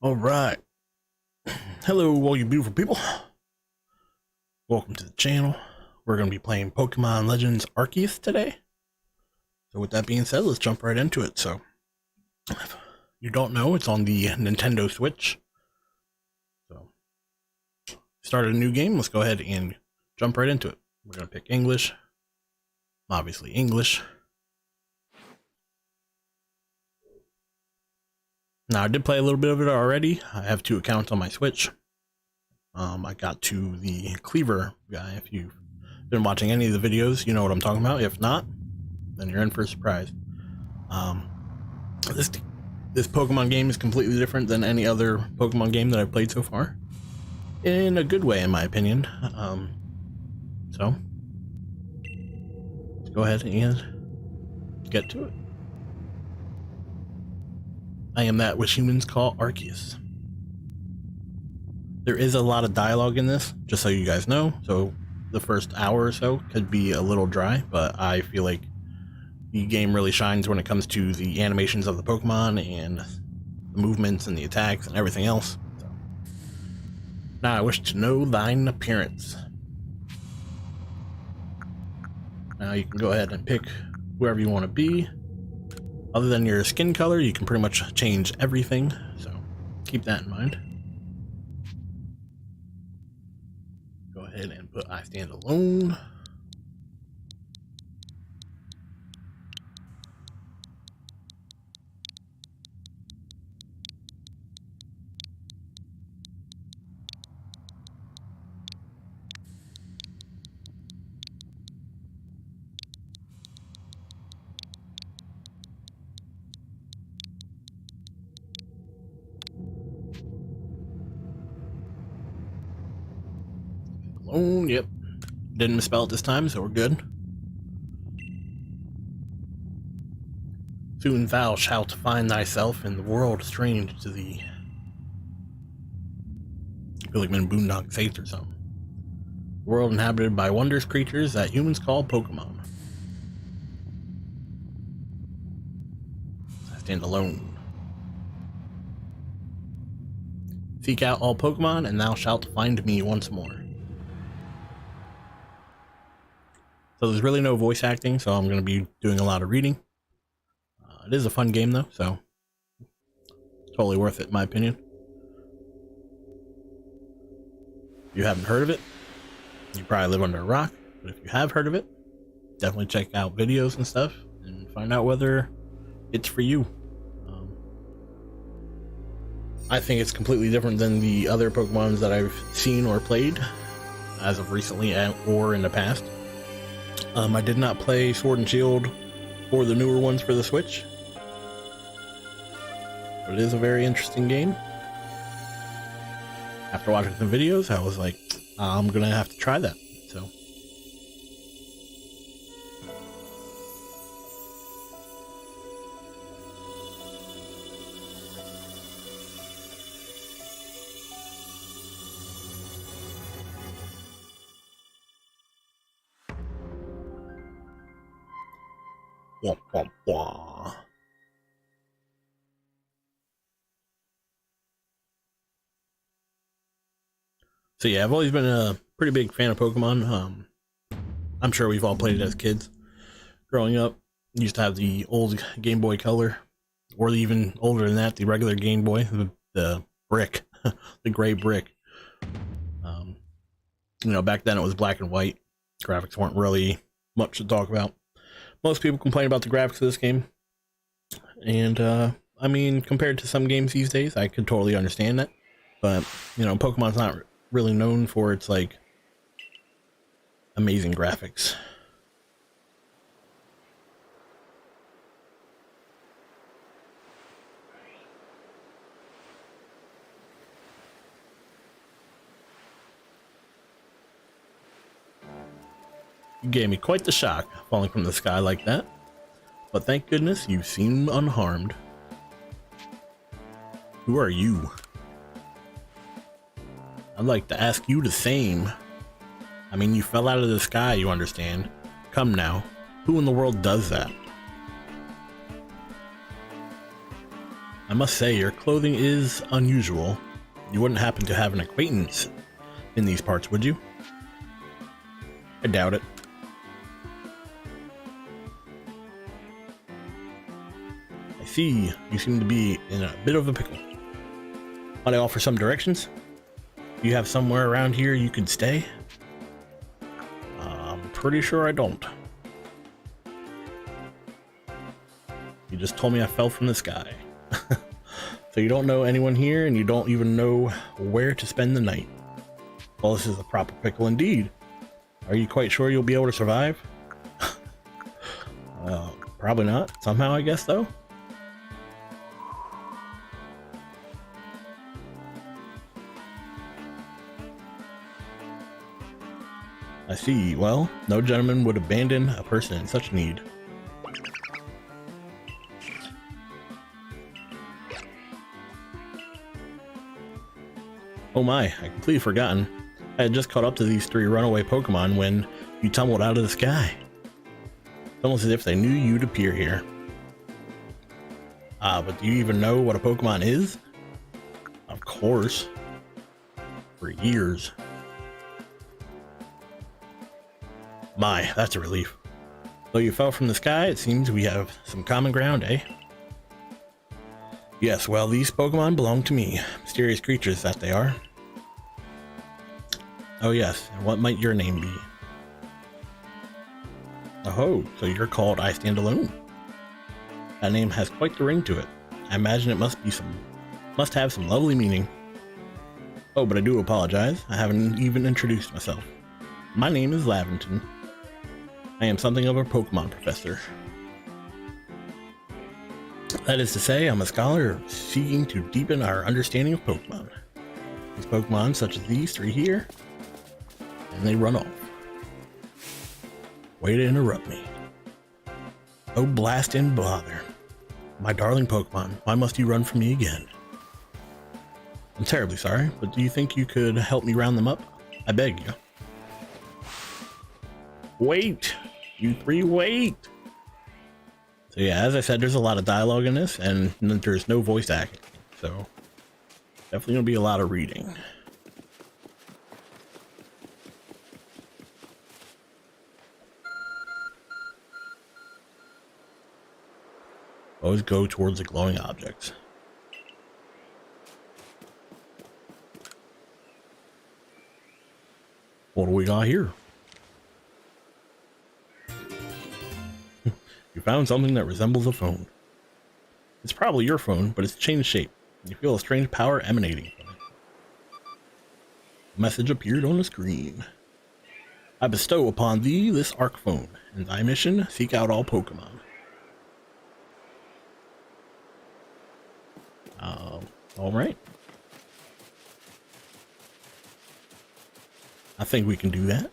All right. Hello, all you beautiful people. Welcome to the channel. We're going to be playing Pokemon Legends Arceus today. So with that being said, let's jump right into it. So, if you don't know, it's on the Nintendo Switch. So, started a new game. Let's go ahead and jump right into it. We're going to pick English. Obviously English. Now, I did play a little bit of it already. I have 2 accounts on my Switch. I got to the Cleaver guy. If you've been watching any of the videos, you know what I'm talking about. If not, then you're in for a surprise. This Pokemon game is completely different than any other Pokemon game that I've played so far. In a good way, in my opinion. So, let's go ahead and get to it. I am that which humans call Arceus. There is a lot of dialogue in this, just so you guys know, so the first hour or so could be a little dry, but I feel like the game really shines when it comes to the animations of the Pokemon and the movements and the attacks and everything else. So, now I wish to know thine appearance. Now you can go ahead and pick whoever you want to be. Other than your skin color, you can pretty much change everything, so keep that in mind. Go ahead and put I stand alone. Oh, yep. Didn't misspell it this time, so we're good. Soon thou shalt find thyself in the world strange to thee. I feel like I'm in Boondock Saints or something. A world inhabited by wondrous creatures that humans call Pokemon. I stand alone. Seek out all Pokemon, and thou shalt find me once more. So there's really no voice acting, so I'm going to be doing a lot of reading. It is a fun game, though, so totally worth it, in my opinion. If you haven't heard of it, you probably live under a rock, but if you have heard of it, definitely check out videos and stuff and find out whether it's for you. I think it's completely different than the other Pokemons that I've seen or played as of recently or in the past. I did not play Sword and Shield or the newer ones for the Switch, but it is a very interesting game. After watching the videos, I was like, I'm gonna have to try that. So, wah, wah, wah. So yeah, I've always been a pretty big fan of Pokemon. I'm sure we've all played it as kids. Growing up, used to have the old Game Boy Color, or even older than that, the regular Game Boy, the brick, the gray brick. You know, back then it was black and white. Graphics weren't really much to talk about. Most people complain about the graphics of this game, and I mean, compared to some games these days, I could totally understand that. But you know, Pokemon's not really known for its like amazing graphics. You gave me quite the shock falling from the sky like that, but thank goodness you seem unharmed. Who are you? I'd like to ask you the same. I mean, you fell out of the sky, you understand. Come now, who in the world does that? I'm must say, your clothing is unusual. You wouldn't happen to have an acquaintance in these parts, would you? I doubt it. I see you seem to be in a bit of a pickle. Might I offer some directions? Do you have somewhere around here you could stay? I'm pretty sure I don't. You just told me I fell from the sky. So you don't know anyone here, and you don't even know where to spend the night. Well, this is a proper pickle indeed. Are you quite sure you'll be able to survive? Probably not. Somehow, I guess, though. I see. Well, no gentleman would abandon a person in such need. Oh my, I completely forgotten. I had just caught up to these 3 runaway Pokemon when you tumbled out of the sky. It's almost as if they knew you'd appear here. But do you even know what a Pokemon is? Of course. For years. My, that's a relief. Though you fell from the sky, it seems we have some common ground, eh? Yes, well, these Pokemon belong to me. Mysterious creatures that they are. Oh yes, and what might your name be? Oh, so you're called I Stand Alone. That name has quite the ring to it. I imagine it must have some lovely meaning. Oh, but I do apologize. I haven't even introduced myself. My name is Lavington. I am something of a Pokemon professor. That is to say, I'm a scholar seeking to deepen our understanding of Pokemon. These Pokemon, such as these 3 here, and they run off. Way to interrupt me. Oh, blast and bother. My darling Pokemon, why must you run from me again? I'm terribly sorry, but do you think you could help me round them up? I beg you. Wait! You 3 wait! So yeah, as I said, there's a lot of dialogue in this, and there's no voice acting, so definitely gonna be a lot of reading. Always go towards the glowing objects. What do we got here? You found something that resembles a phone. It's probably your phone, but it's changed shape. You feel a strange power emanating from it. A message appeared on the screen. I bestow upon thee this Arc phone, and thy mission, seek out all Pokemon. Alright. I think we can do that.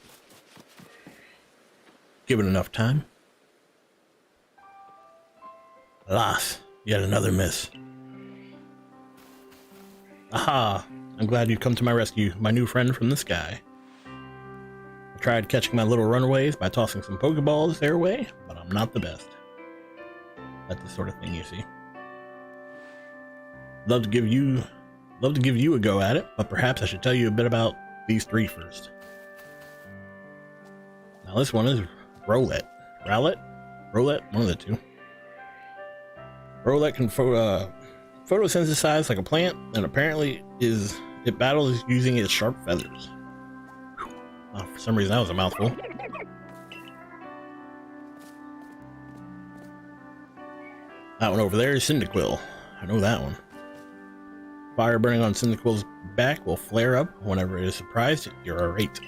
Given enough time. Alas, yet another miss. Aha! I'm glad you've come to my rescue, my new friend from the sky. I tried catching my little runaways by tossing some Pokeballs their way, but I'm not the best. That's the sort of thing you see. Love to give you a go at it, but perhaps I should tell you a bit about these 3 first. Now this one is Rowlet. Rowlet? One of the 2. Rowlet can photosynthesize like a plant, and apparently it battles using its sharp feathers. For some reason that was a mouthful. That one over there is Cyndaquil. I know that one. Fire burning on Cyndaquil's back will flare up whenever it is surprised. You're irate.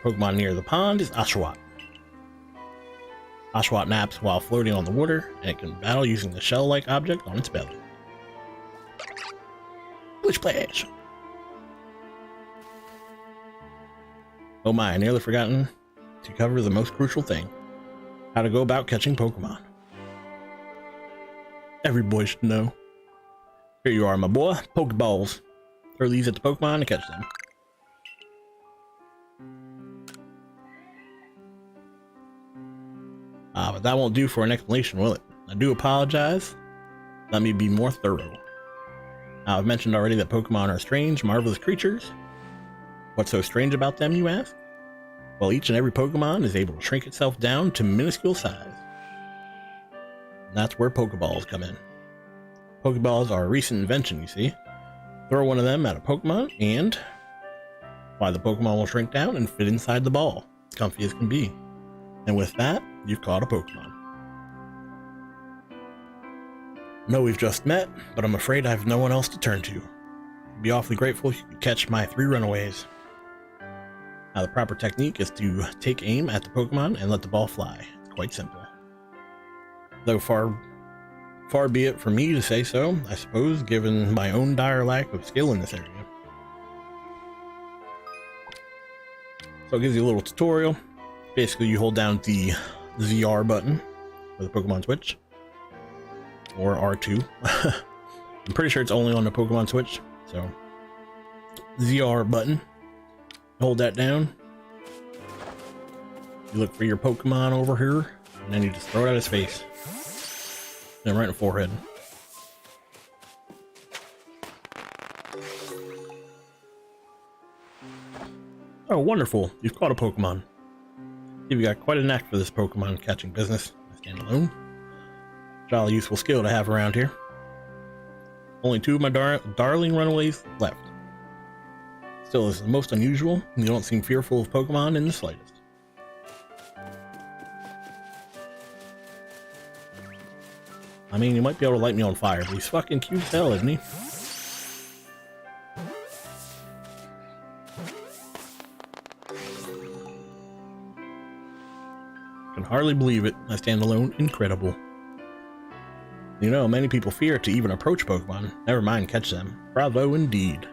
Pokemon near the pond is Oshawott. Oshawott naps while floating on the water, and it can battle using the shell-like object on its belly. Splish Splash! Oh my, I nearly forgotten to cover the most crucial thing. How to go about catching Pokemon. Every boy should know. Here you are, my boy. Pokeballs. Throw these at the Pokemon to catch them. But that won't do for an explanation, will it? I do apologize. Let me be more thorough. I've mentioned already that Pokemon are strange, marvelous creatures. What's so strange about them, you ask? Well, each and every Pokemon is able to shrink itself down to minuscule size. And that's where Pokeballs come in. Pokeballs are a recent invention, you see. Throw one of them at a Pokemon and why, the Pokemon will shrink down and fit inside the ball, as comfy as can be. And with that, you've caught a Pokemon. No, we've just met, but I'm afraid I have no one else to turn to. I'd be awfully grateful if you could catch my 3 runaways. Now, the proper technique is to take aim at the Pokemon and let the ball fly. It's quite simple. Though far be it from me to say so, I suppose, given my own dire lack of skill in this area. So it gives you a little tutorial. Basically, you hold down the ZR button for the Pokemon Switch, or R2. I'm pretty sure it's only on the Pokemon Switch, so ZR button. Hold that down. You look for your Pokemon over here, and then you just throw it at his face. Then right in the forehead. Oh, wonderful. You've caught a Pokemon. You've got quite a knack for this Pokemon catching business. I stand alone. Jolly useful skill to have around here. Only 2 of my darling runaways left. Still, this is most unusual. You don't seem fearful of Pokemon in the slightest. I mean, you might be able to light me on fire, but he's fucking cute as hell, isn't he? Can hardly believe it. I stand alone. Incredible. You know, many people fear to even approach Pokemon, never mind catch them. Bravo indeed.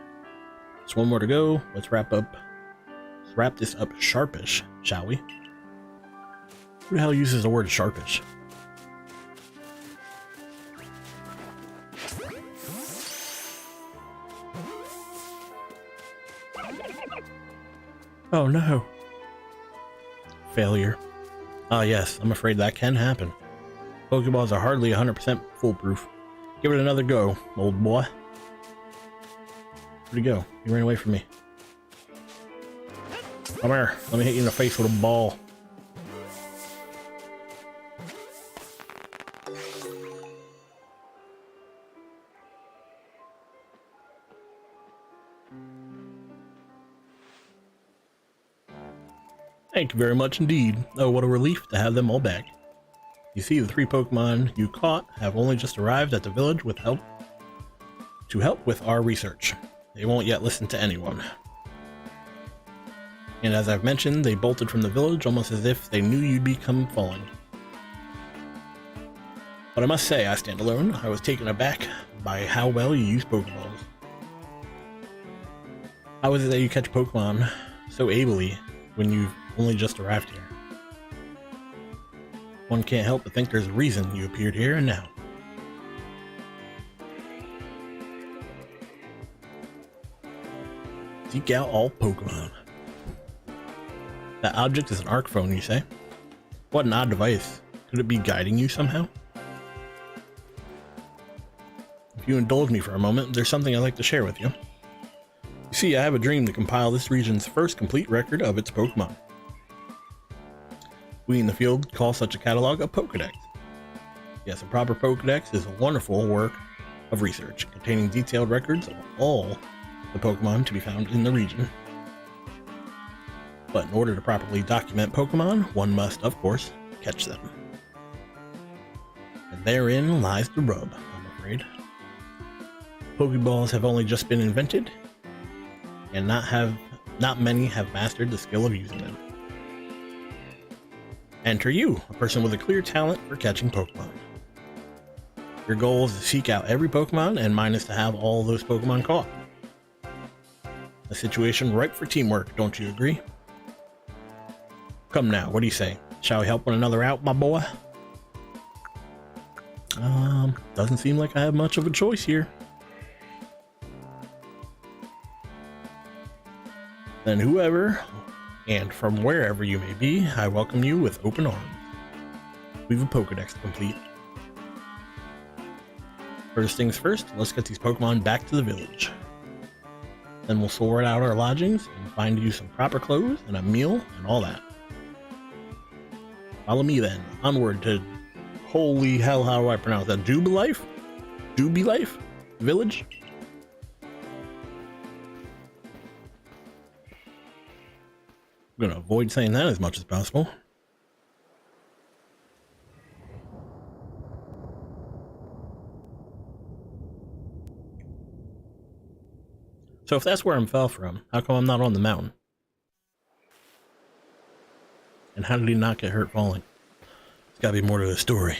Just one more to go. Let's wrap this up sharpish, shall we? Who the hell uses the word sharpish? Oh no. Failure. Ah yes, I'm afraid that can happen. Pokeballs are hardly 100% foolproof. Give it another go, old boy. Where'd he go? He ran away from me. Come here, let me hit you in the face with a ball. Thank you very much indeed. Oh, what a relief to have them all back. You see, the 3 Pokemon you caught have only just arrived at the village to help with our research. They won't yet listen to anyone. And as I've mentioned, they bolted from the village almost as if they knew you'd become falling. But I must say, I stand alone. I was taken aback by how well you use Pokeballs. How is it that you catch Pokemon so ably when you've only just arrived here? One can't help but think there's a reason you appeared here and now. Seek out all Pokemon. That object is an arc phone, you say? What an odd device. Could it be guiding you somehow? If you indulge me for a moment, there's something I'd like to share with you. You see, I have a dream to compile this region's first complete record of its Pokemon. We in the field call such a catalog a Pokedex. Yes, a proper Pokedex is a wonderful work of research, containing detailed records of all the Pokemon to be found in the region. But in order to properly document Pokemon, one must, of course, catch them. And therein lies the rub, I'm afraid. Pokeballs have only just been invented, and not many have mastered the skill of using them. Enter you, a person with a clear talent for catching Pokemon. Your goal is to seek out every Pokemon, and mine is to have all those Pokemon caught. A situation ripe for teamwork, don't you agree? Come now, what do you say? Shall we help one another out, my boy? Doesn't seem like I have much of a choice here. Then whoever, and from wherever you may be, I welcome you with open arms. We have a Pokedex to complete. First things first, let's get these Pokemon back to the village. Then we'll sort out our lodgings and find you some proper clothes and a meal and all that. Follow me then, onward to, holy hell, how do I pronounce that? Jubilife? Jubilife? Village? I'm gonna avoid saying that as much as possible. So if that's where I fell from, how come I'm not on the mountain? And how did he not get hurt falling? There's gotta be more to the story.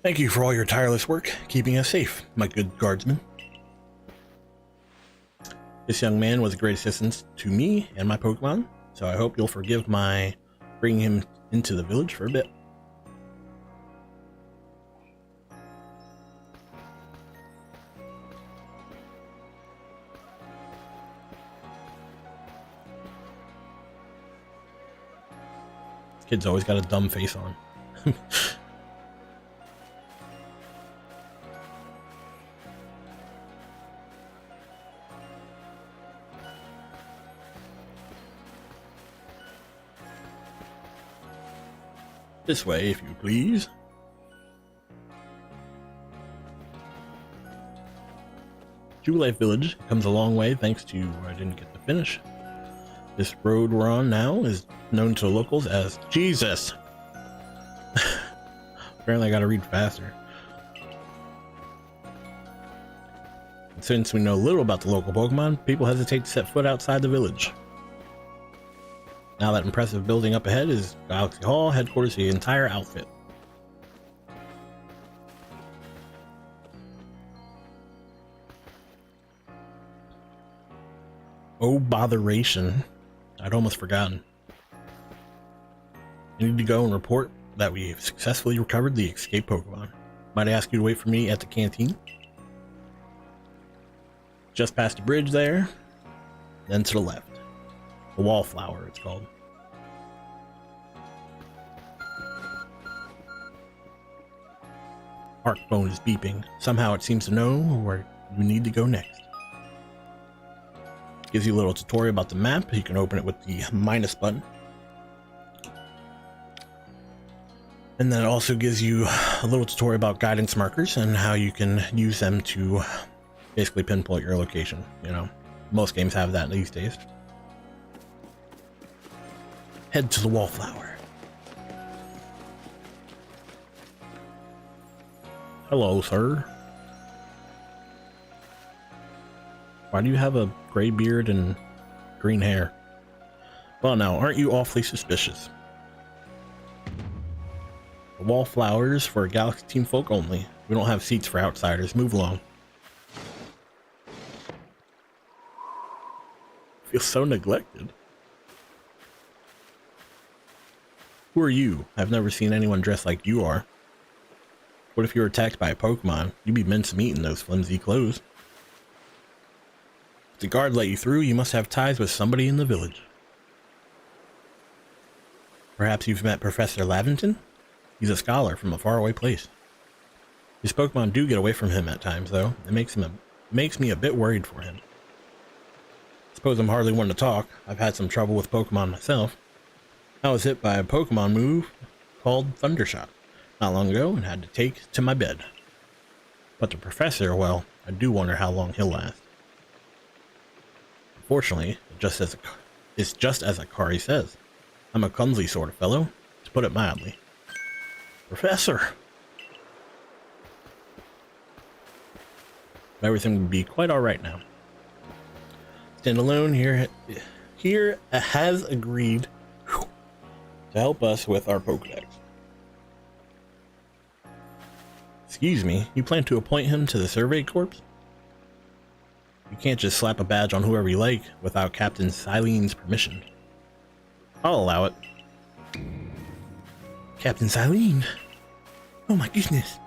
Thank you for all your tireless work, keeping us safe, my good guardsman. This young man was a great assistance to me and my Pokemon, so I hope you'll forgive my bringing him into the village for a bit. Kid's always got a dumb face on. This way, if you please. Jubilife Village comes a long way thanks to I didn't get to finish. This road we're on now is known to the locals as Jesus. Apparently I gotta read faster. And since we know little about the local Pokemon, people hesitate to set foot outside the village. Now that impressive building up ahead is Galaxy Hall, headquarters of the entire outfit. Oh, botheration. I'd almost forgotten. I need to go and report that we have successfully recovered the escaped Pokemon. Might I ask you to wait for me at the canteen? Just past the bridge there, then to the left. The Wallflower, it's called. Arc phone is beeping. Somehow it seems to know where you need to go next. Gives you a little tutorial about the map. You can open it with the minus button. And then it also gives you a little tutorial about guidance markers and how you can use them to basically pinpoint your location. You know, most games have that these days. Head to the Wallflower. Hello, sir. Why do you have a gray beard and green hair? Well, now, aren't you awfully suspicious? The Wallflowers for Galaxy Team folk only. We don't have seats for outsiders. Move along. I feel so neglected. Who are you? I've never seen anyone dressed like you are. What if you were attacked by a Pokemon? You'd be mincemeat in those flimsy clothes. If the guard let you through, you must have ties with somebody in the village. Perhaps you've met Professor Laventon? He's a scholar from a faraway place. His Pokemon do get away from him at times, though. It makes me a bit worried for him. Suppose I'm hardly one to talk. I've had some trouble with Pokemon myself. I was hit by a Pokemon move called Thundershot not long ago and had to take to my bed. But the professor, well, I do wonder how long he'll last. Unfortunately, it's just as Akari says. I'm a clumsy sort of fellow, to put it mildly. Professor! Everything would be quite alright now. Standalone here has agreed to help us with our Pokedex. Excuse me, you plan to appoint him to the Survey Corps? You can't just slap a badge on whoever you like without Captain Silene's permission. I'll allow it. Captain Silene? Oh my goodness.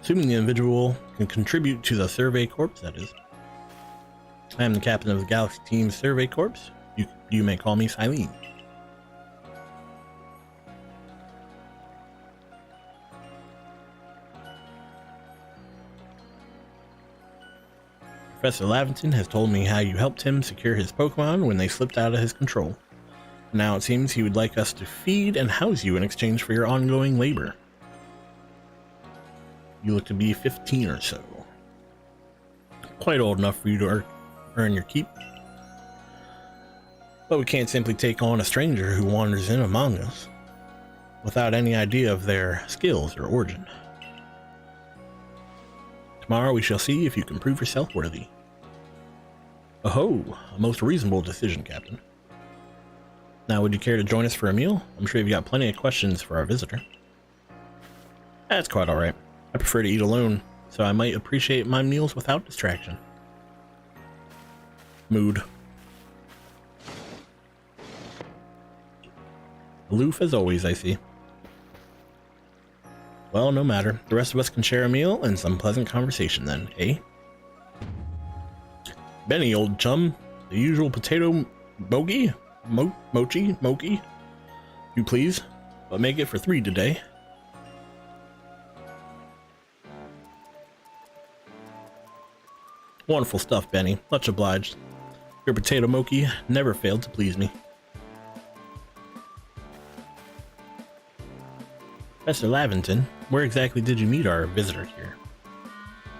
Assuming the individual can contribute to the Survey Corps, that is. I am the captain of the Galaxy Team's Survey Corps. You may call me Silene. Professor Lavington has told me how you helped him secure his Pokemon when they slipped out of his control. Now it seems he would like us to feed and house you in exchange for your ongoing labor. You look to be 15 or so. Quite old enough for you to earn your keep. But we can't simply take on a stranger who wanders in among us without any idea of their skills or origin. Tomorrow we shall see if you can prove yourself worthy. Oh, a most reasonable decision, Captain. Now, would you care to join us for a meal? I'm sure you've got plenty of questions for our visitor. That's quite alright. I prefer to eat alone, so I might appreciate my meals without distraction. Mood. Aloof as always, I see. Well, no matter. The rest of us can share a meal and some pleasant conversation then, eh? Benny, old chum. The usual potato mochi? Mochi? You please, but make it for 3 today. Wonderful stuff, Benny. Much obliged. Your potato mochi never failed to please me. Professor Lavington, where exactly did you meet our visitor here?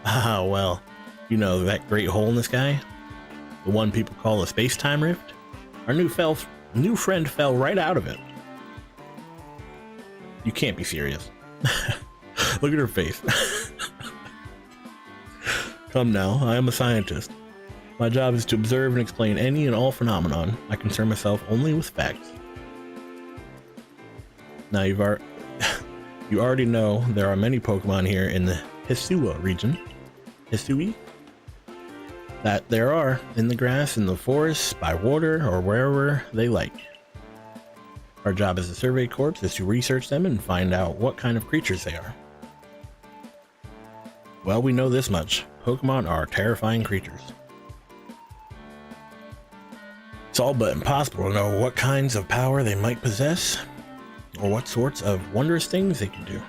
Ah, well, you know that great hole in the sky? The one people call a space-time rift? Our new friend fell right out of it. You can't be serious. Look at her face. Come now, I am a scientist. My job is to observe and explain any and all phenomenon. I concern myself only with facts. Now you already know there are many Pokemon here in the Hisua region. Hisui? That there are in the grass, in the forests, by water, or wherever they like. Our job as a survey corps is to research them and find out what kind of creatures they are. Well, we know this much. Pokemon are terrifying creatures. It's all but impossible to know what kinds of power they might possess, or what sorts of wondrous things they can do.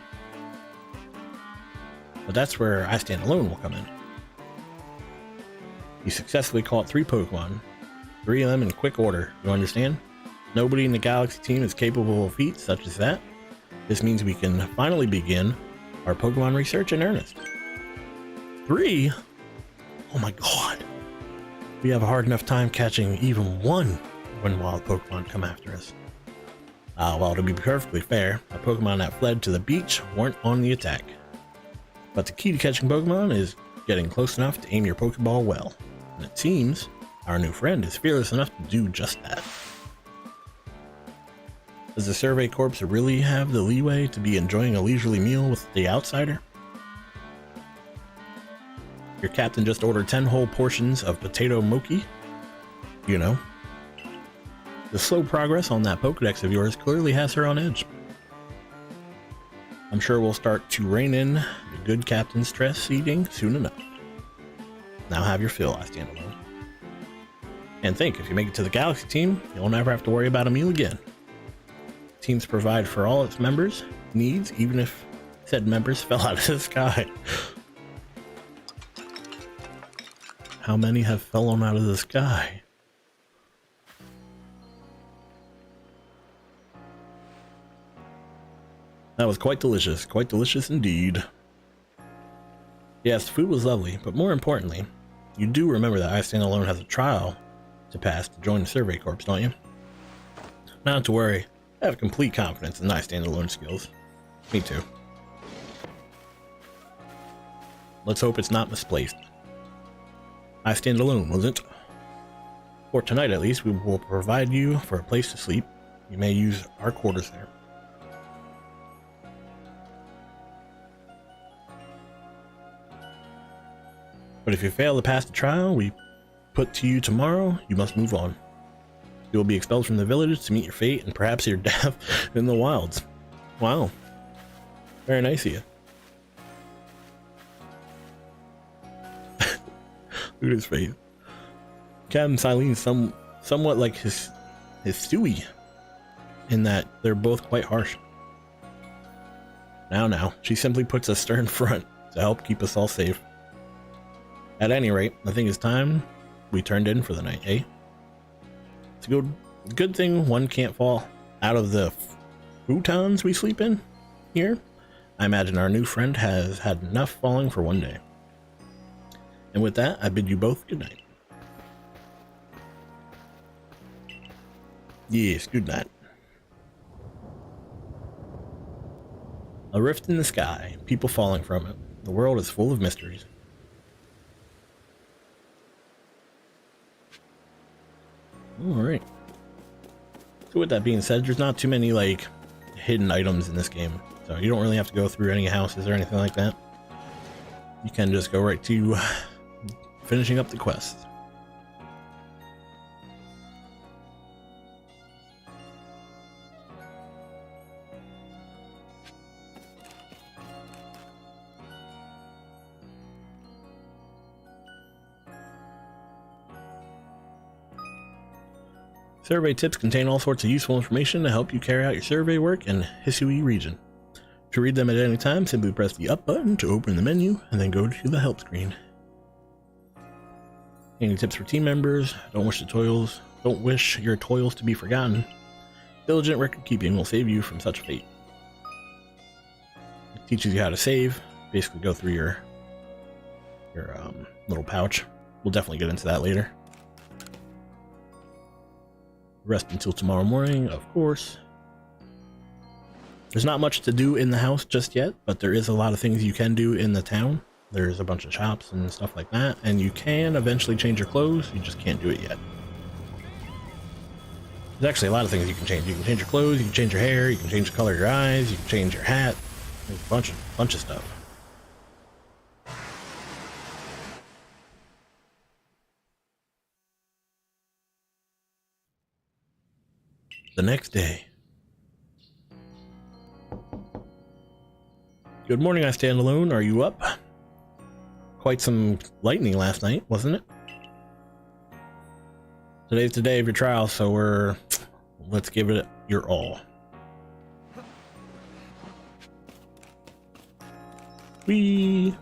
But that's where I Stand Alone will come in. You successfully caught 3 Pokemon, 3 of them in quick order, you understand? Nobody in the Galaxy team is capable of feats such as that. This means we can finally begin our Pokemon research in earnest. 3? Oh my god. We have a hard enough time catching even 1 when wild Pokemon come after us. Well, to be perfectly fair, the Pokemon that fled to the beach weren't on the attack. But the key to catching Pokemon is getting close enough to aim your Pokeball well. And it seems our new friend is fearless enough to do just that. Does the Survey Corps really have the leeway to be enjoying a leisurely meal with the outsider? Your captain just ordered 10 whole portions of potato mochi. You know. The slow progress on that Pokedex of yours clearly has her on edge. I'm sure we'll start to rein in the good captain stress eating soon enough. Now have your fill, I Stand Alone. And think, if you make it to the Galaxy team, you'll never have to worry about a meal again. Teams provide for all its members' needs, even if said members fell out of the sky. How many have fallen out of the sky? That was quite delicious indeed. Yes, the food was lovely, but more importantly, you do remember that I Stand Alone has a trial to pass to join the Survey Corps, don't you? Not to worry, I have complete confidence in I Stand Alone skills. Me too. Let's hope it's not misplaced. I Stand Alone, wasn't it? For tonight at least, we will provide you for a place to sleep. You may use our quarters there. But if you fail to pass the trial we put to you tomorrow, you must move on. You will be expelled from the village to meet your fate and perhaps your death in the wilds. Wow. Very nice of you. Look at his face. Captain Silene's somewhat like his Stewie, in that they're both quite harsh. Now, she simply puts a stern front to help keep us all safe. At any rate, I think it's time we turned in for the night, eh? It's a good thing one can't fall out of the futons we sleep in here. I imagine our new friend has had enough falling for one day. And with that, I bid you both good night. Yes, good night. A rift in the sky, people falling from it. The world is full of mysteries. Alright. So with that being said, there's not too many like hidden items in this game. So you don't really have to go through any houses or anything like that. You can just go right to finishing up the quest. Survey tips contain all sorts of useful information to help you carry out your survey work in Hisui region. To read them at any time, simply press the up button to open the menu and then go to the help screen. Any tips for team members? Don't wish your toils to be forgotten. Diligent record keeping will save you from such fate. It teaches you how to save. Basically go through your little pouch. We'll definitely get into that later. Rest until tomorrow morning, of course. There's not much to do in the house just yet, but there is a lot of things you can do in the town. There's a bunch of shops and stuff like that, and you can eventually change your clothes, you just can't do it yet. There's actually a lot of things you can change. You can change your clothes, you can change your hair, you can change the color of your eyes, you can change your hat. There's a bunch of stuff. The next day. Good morning, I stand alone. Are you up? Quite some lightning last night, wasn't it? Today's the day of your trial, so let's give it your all. I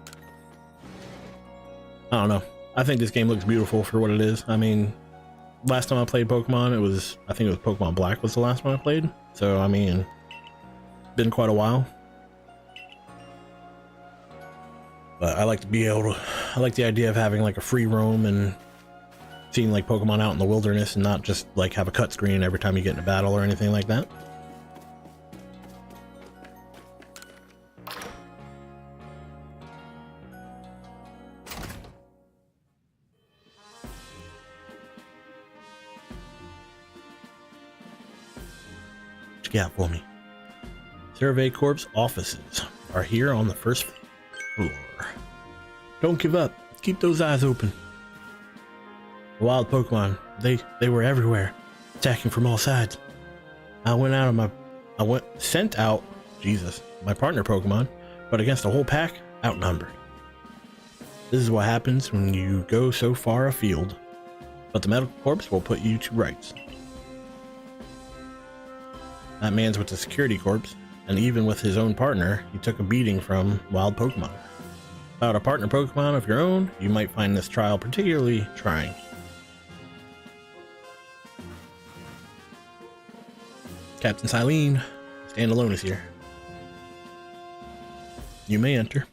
don't know. I think this game looks beautiful for what it is. I mean, last time I played Pokemon, I think it was Pokemon Black was the last one I played. So, I mean, been quite a while. But I like the idea of having like a free roam and seeing like Pokemon out in the wilderness and not just like have a cut screen every time you get in a battle or anything like that. What you got for me? Survey Corps offices are here on the first floor. Don't give up. Keep those eyes open. The wild Pokemon, they were everywhere, attacking from all sides. I sent out my partner Pokemon, but against a whole pack, outnumbered. This is what happens when you go so far afield. But the Medical Corps will put you to rights. That man's with the Security Corps, and even with his own partner, he took a beating from wild Pokemon. Without a partner Pokemon of your own, you might find this trial particularly trying. Captain Silene, stand alone is here. You may enter.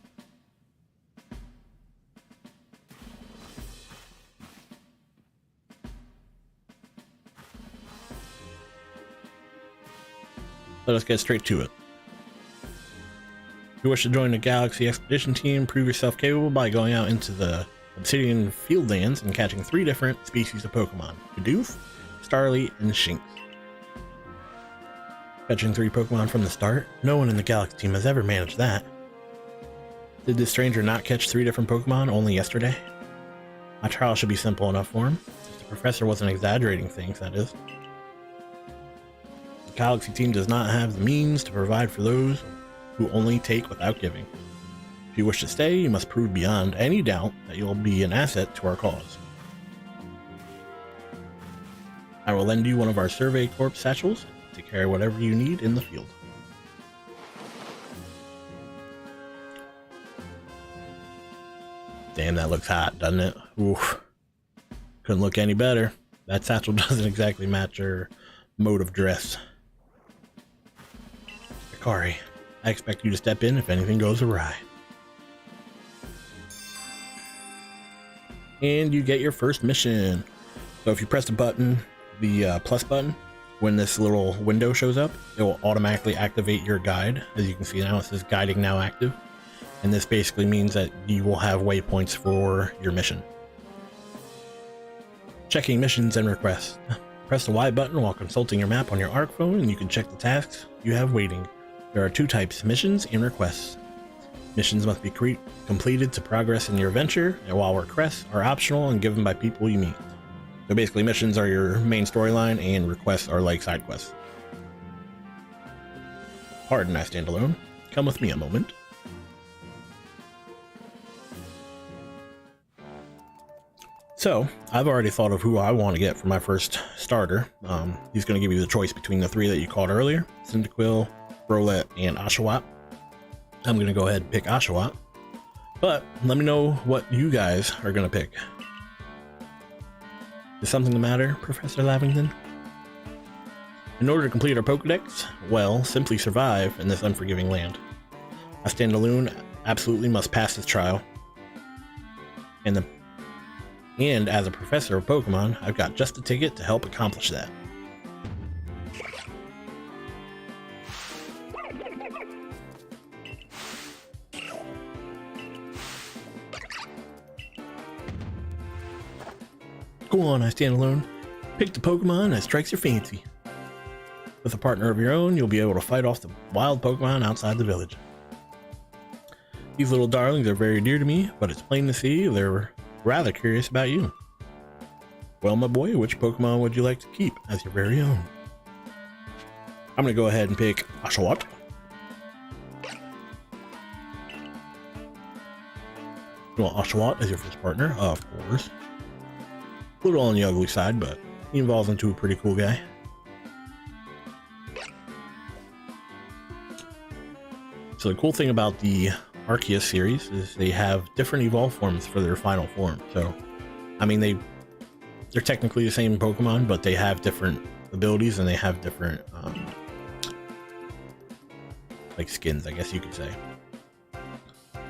Let us get straight to it. If you wish to join the Galaxy Expedition team, prove yourself capable by going out into the Obsidian Fieldlands and catching 3 different species of Pokemon: Bidoof, Starly, and Shinx. Catching 3 Pokemon from the start? No one in the Galaxy team has ever managed that. Did this stranger not catch 3 different Pokemon only yesterday? My trial should be simple enough for him. If the professor wasn't exaggerating things, that is. The Galaxy team does not have the means to provide for those who only take without giving. If you wish to stay, you must prove beyond any doubt that you'll be an asset to our cause. I will lend you one of our Survey Corps satchels to carry whatever you need in the field. Damn, that looks hot, doesn't it? Oof. Couldn't look any better. That satchel doesn't exactly match her mode of dress. Akari, I expect you to step in if anything goes awry. And you get your first mission. So if you press the button, the plus button, when this little window shows up, it will automatically activate your guide. As you can see now, it says guiding now active. And this basically means that you will have waypoints for your mission. Checking missions and requests. Press the Y button while consulting your map on your ARC phone and you can check the tasks you have waiting. There are two types, missions and requests. Missions must be completed to progress in your adventure, and while requests are optional and given by people you meet. So basically missions are your main storyline and requests are like side quests. Pardon, I stand alone. Come with me a moment. So, I've already thought of who I want to get for my first starter. He's going to give you the choice between the three that you called earlier, Cyndaquil, Rowlet, and Oshawott. I'm going to go ahead and pick Oshawott, but let me know what you guys are going to pick. Is something the matter, Professor Lavington? In order to complete our Pokedex, well, simply survive in this unforgiving land. I stand alone, absolutely must pass this trial. And as a professor of Pokemon, I've got just the ticket to help accomplish that. Go on, I stand alone. Pick the Pokemon that strikes your fancy. With a partner of your own, you'll be able to fight off the wild Pokemon outside the village. These little darlings are very dear to me, but it's plain to see they're rather curious about you. Well, my boy, which Pokemon would you like to keep as your very own? I'm going to go ahead and pick Oshawott. You want Oshawott as your first partner? Of course. A little on the ugly side, but he evolves into a pretty cool guy. So the cool thing about the Arceus series is they have different evolve forms for their final form. So, I mean, they're technically the same Pokemon, but they have different abilities and they have different like skins, I guess you could say.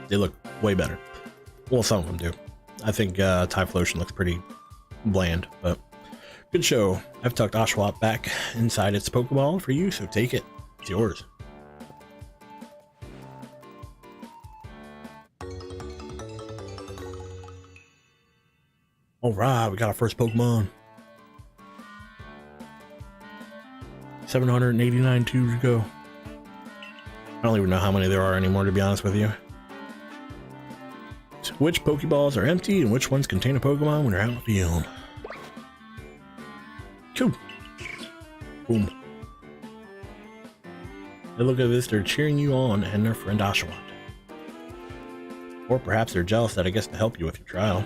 They look way better. Well, some of them do. I think Typhlosion looks pretty bland, but good show. I've tucked Oshawott back inside its Pokeball for you, so take it. It's yours. Alright, we got our first Pokemon. 789 to go. I don't even know how many there are anymore, to be honest with you. Which Pokeballs are empty and which ones contain a Pokemon when you're out in the field? Cool. Boom. And look at this, they're cheering you on and their friend Oshawott. Or perhaps they're jealous that I guess to help you with your trial.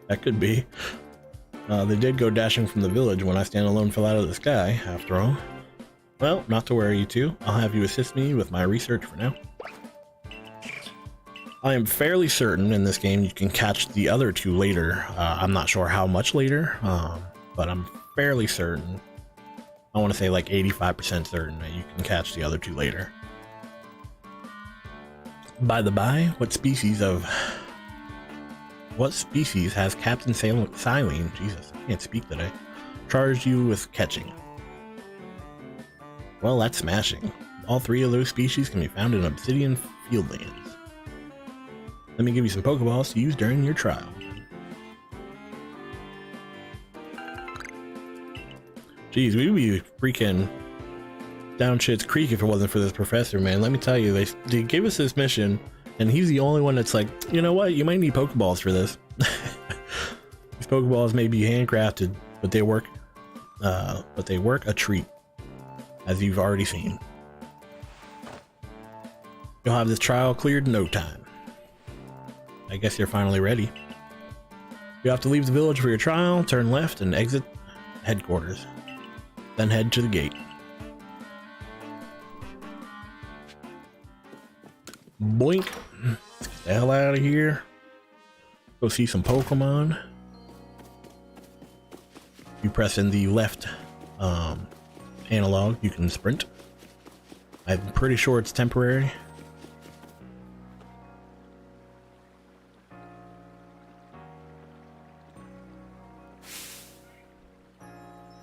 That could be. They did go dashing from the village when I stand alone fell out of the sky, after all. Well, not to worry, you two. I'll have you assist me with my research for now. I am fairly certain in this game you can catch the other two later. I'm not sure how much later, but I'm fairly certain. I want to say like 85% certain that you can catch the other two later. By the by, what species has Captain Silene, Jesus, I can't speak today, charged you with catching? Well, that's smashing. All three of those species can be found in Obsidian Fieldlands. Let me give you some Pokeballs to use during your trial. Jeez, we'd be freaking down shit's creek if it wasn't for this professor, man. Let me tell you, they gave us this mission, and he's the only one that's like, you know what, you might need Pokeballs for this. These Pokeballs may be handcrafted, but they work a treat, as you've already seen. You'll have this trial cleared in no time. I guess you're finally ready. You have to leave the village for your trial, turn left, and exit headquarters. Then head to the gate. Boink. Let's get the hell out of here. Go see some Pokemon. You press in the left analog, you can sprint. I'm pretty sure it's temporary.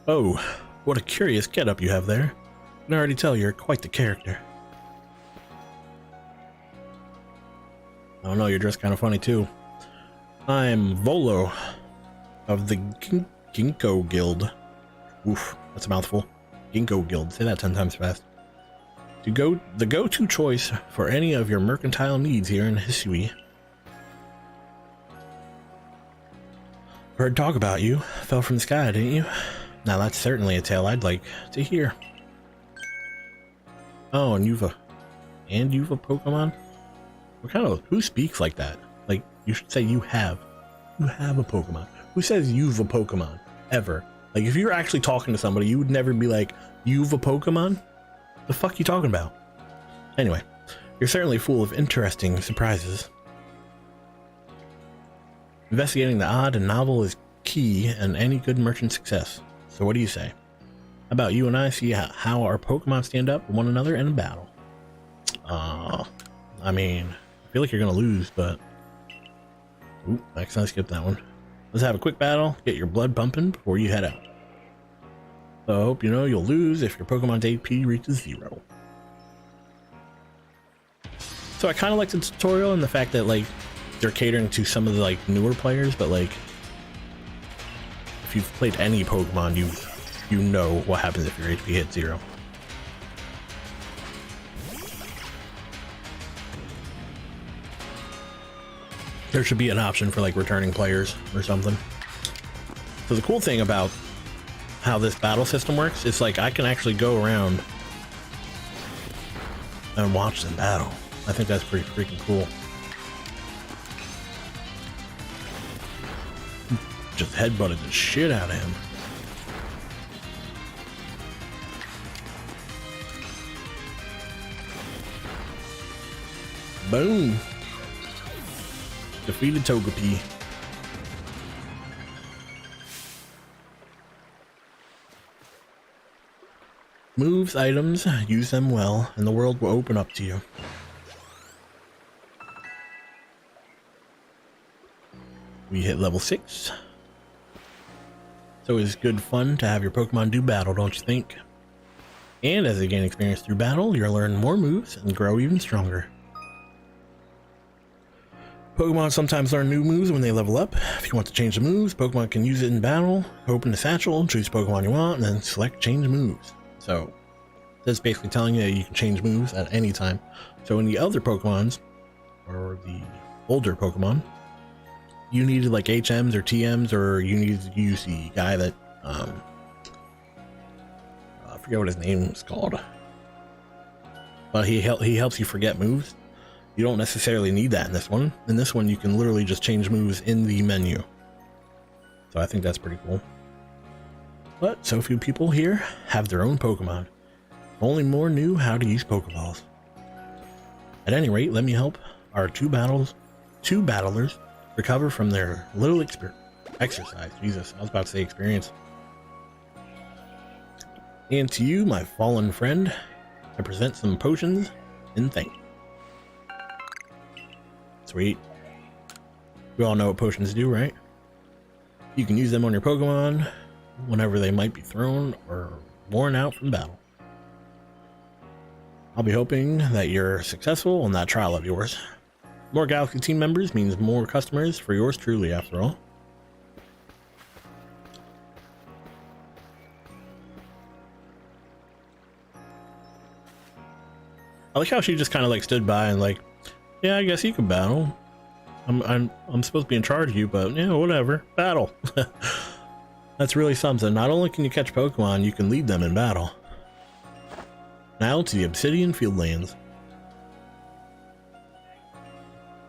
Oh, what a curious getup you have there. I can already tell you're quite the character. I don't know, you're dressed kind of funny too. I'm Volo of the Ginkgo Guild. Oof, that's a mouthful. Ginkgo Guild, say that 10 times fast. The go-to choice for any of your mercantile needs here in Hisui. Heard talk about you. Fell from the sky, didn't you? Now that's certainly a tale I'd like to hear. Oh, and you've a Pokemon? What kind of, who speaks like that? Like, you should say you have a Pokemon. Who says you've a Pokemon? Ever. Like, if you're actually talking to somebody, you would never be like, you've a Pokemon? The fuck you talking about? Anyway, you're certainly full of interesting surprises. Investigating the odd and novel is key in any good merchant success. So what do you say? How about you and I see how our Pokemon stand up with one another in a battle? I mean, I feel like you're gonna lose, but... Oop, I accidentally skipped that one. Let's have a quick battle, get your blood pumping before you head out. So I hope you know you'll lose if your Pokemon's AP reaches 0. So I kind of like the tutorial and the fact that, like, they're catering to some of the, like, newer players, but, like, if you've played any Pokemon, you know what happens if your HP hits 0. There should be an option for, like, returning players or something. So the cool thing about how this battle system works is, like, I can actually go around and watch them battle. I think that's pretty freaking cool. Just headbutted the shit out of him. Boom. Defeated Togepi. Moves, items, use them well, and the world will open up to you. We hit level 6. So it's good fun to have your Pokemon do battle, don't you think? And as they gain experience through battle, you'll learn more moves and grow even stronger. Pokemon sometimes learn new moves when they level up. If you want to change the moves, Pokemon can use it in battle. Open the satchel, choose Pokemon you want, and then select change moves. So that's basically telling you that you can change moves at any time. So in the other Pokemons, or the older Pokemon, you needed like HMs or TMs, or you needed to use the guy that, I forget what his name is called. But he helps you forget moves. You don't necessarily need that in this one. In this one, you can literally just change moves in the menu. So I think that's pretty cool. But so few people here have their own Pokemon. Only more knew how to use Pokeballs. At any rate, let me help our two battlers recover from their little exercise. Jesus, I was about to say experience. And to you, my fallen friend, I present some potions in thank you. Sweet. We all know what potions do, right? You can use them on your Pokemon whenever they might be thrown or worn out from battle. I'll be hoping that you're successful on that trial of yours. More Galaxy team members means more customers for yours truly, after all. I like how she just kind of like stood by and like, yeah, I guess you can battle. I'm supposed to be in charge of you, but yeah, whatever. Battle. That's really something. Not only can you catch Pokemon, you can lead them in battle. Now to the Obsidian Fieldlands.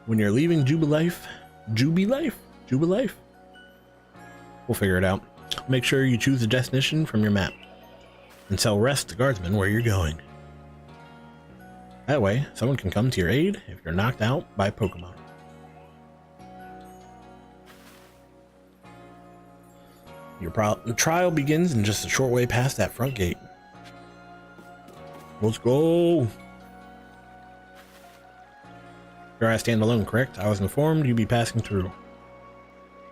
When you're leaving Jubilife, we'll figure it out. Make sure you choose a destination from your map and tell Rest the guardsman where you're going. That way, someone can come to your aid if you're knocked out by Pokemon. Your trial begins in just a short way past that front gate. Let's go. Here I stand alone, correct? I was informed you'd be passing through.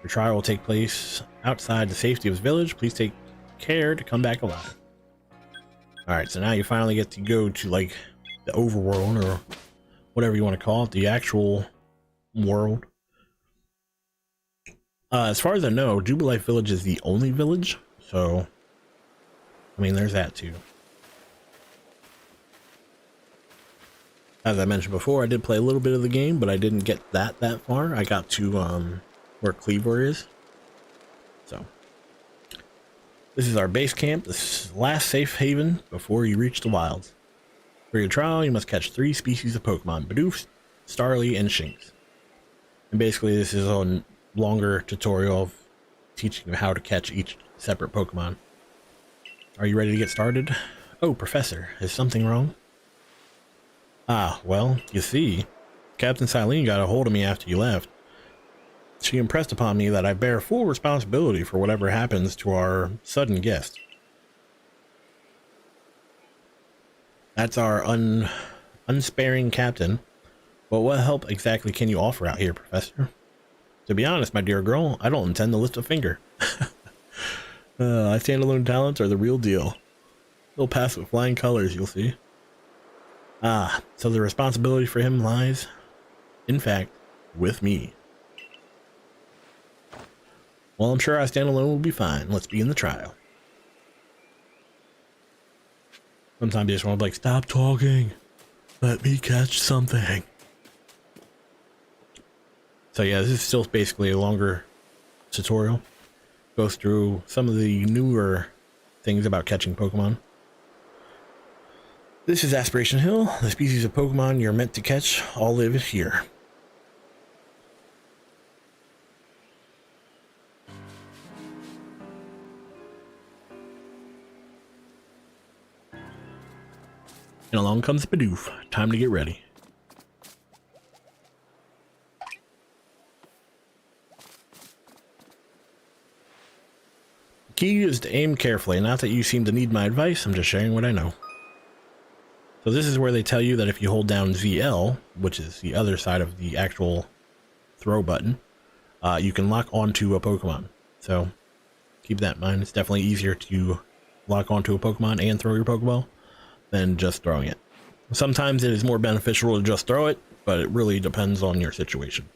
Your trial will take place outside the safety of his village. Please take care to come back alive. Alright, so now you finally get to go to, like, the overworld, or whatever you want to call it, the actual world. As far as I know, Jubilife Village is the only village, so, I mean, there's that too. As I mentioned before, I did play a little bit of the game, but I didn't get that far. I got to where Cleaver is. So, this is our base camp, this last safe haven before you reach the wilds. For your trial, you must catch 3 species of Pokemon: Bidoof, Starly, and Shinx. And basically, this is a longer tutorial of teaching you how to catch each separate Pokemon. Are you ready to get started? Oh, Professor, is something wrong? Ah, well, you see, Captain Silene got a hold of me after you left. She impressed upon me that I bear full responsibility for whatever happens to our sudden guest. That's our unsparing captain. But what help exactly can you offer out here, Professor? To be honest, my dear girl, I don't intend to lift a finger. Standalone talents are the real deal. They'll pass with flying colors, you'll see. Ah, so the responsibility for him lies, in fact, with me. Well, I'm sure I stand alone will be fine. Let's begin the trial. Sometimes you just want to be like, stop talking. Let me catch something. So yeah, this is still basically a longer tutorial. Goes through some of the newer things about catching Pokemon. This is Aspiration Hill. The species of Pokemon you're meant to catch all live here. And along comes Bidoof. Time to get ready. The key is to aim carefully. Not that you seem to need my advice, I'm just sharing what I know. So this is where they tell you that if you hold down ZL, which is the other side of the actual throw button, you can lock onto a Pokemon. So keep that in mind. It's definitely easier to lock onto a Pokemon and throw your Pokeball than just throwing it. Sometimes it is more beneficial to just throw it, but it really depends on your situation.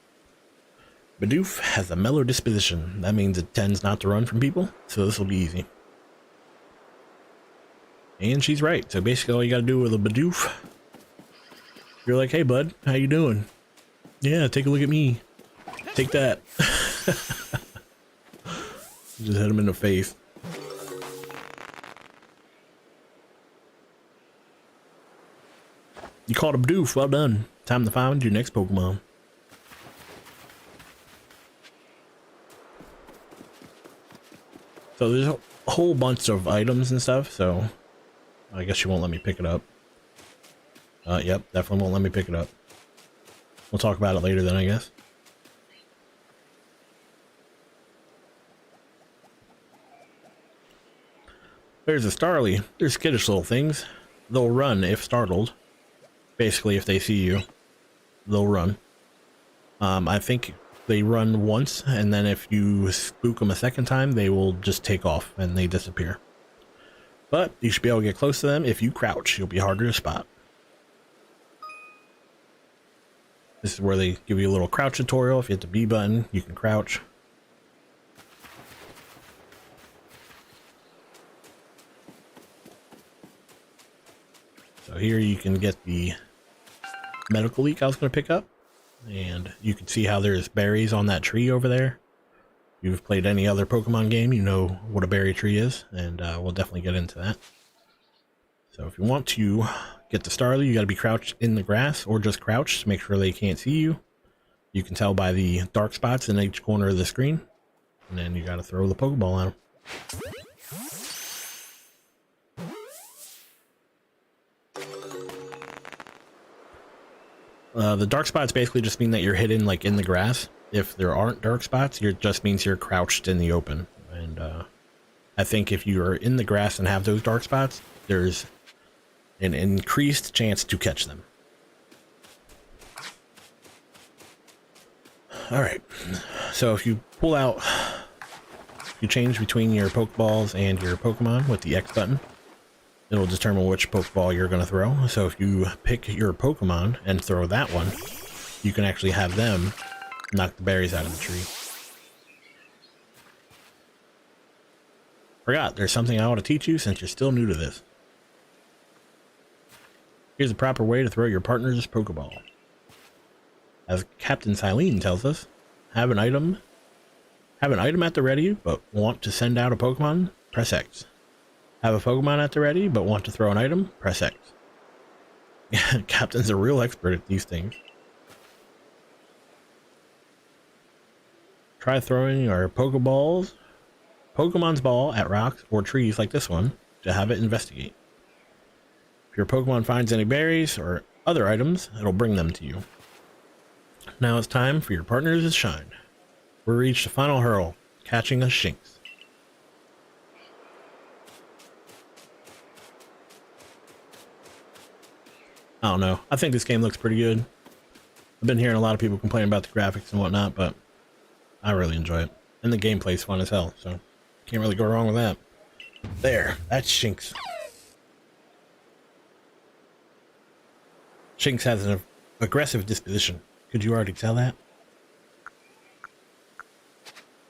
Bidoof has a mellow disposition. That means it tends not to run from people, so this will be easy. And she's right. So basically all you gotta do with a Bidoof, you're like, hey bud, how you doing? Yeah, take a look at me. Take that. Just hit him in the face. You caught a Bidoof, well done. Time to find your next Pokemon. So there's a whole bunch of items and stuff, so I guess she won't let me pick it up. Yep, definitely won't let me pick it up. We'll talk about it later then, I guess. There's a Starly. They're skittish little things. They'll run if startled. Basically, if they see you, they'll run. I think they run once, and then if you spook them a second time, they will just take off and they disappear. But you should be able to get close to them. If you crouch, you'll be harder to spot. This is where they give you a little crouch tutorial. If you hit the B button, you can crouch. So here you can get the medical leak I was going to pick up. And you can see how there's berries on that tree over there. If you've played any other Pokemon game, you know what a berry tree is, and we'll definitely get into that. So if you want to get the Starly, you got to be crouched in the grass, or just crouch to make sure they can't see you. You can tell by the dark spots in each corner of the screen, and then you got to throw the Pokeball at them. The dark spots basically just mean that you're hidden like in the grass. If there aren't dark spots, it just means you're crouched in the open. And I think if you are in the grass and have those dark spots, there's an increased chance to catch them. Alright, so if you pull out, you change between your Pokeballs and your Pokemon with the X button, it'll determine which Pokeball you're going to throw. So if you pick your Pokemon and throw that one, you can actually have them knock the berries out of the tree. Forgot, there's something I want to teach you since you're still new to this. Here's the proper way to throw your partner's Pokeball. As Captain Silene tells us, have an item at the ready, but want to send out a Pokemon, press X. Have a Pokemon at the ready, but want to throw an item, press X. Captain's a real expert at these things. Try throwing our Pokemon's ball at rocks or trees like this one to have it investigate. If your Pokemon finds any berries or other items, it'll bring them to you. Now it's time for your partners to shine. We reached the final hurdle, catching a Shinx. I don't know. I think this game looks pretty good. I've been hearing a lot of people complain about the graphics and whatnot, but I really enjoy it. And the gameplay's fun as hell, so can't really go wrong with that. There, that's Shinx. Shinx has an aggressive disposition. Could you already tell that?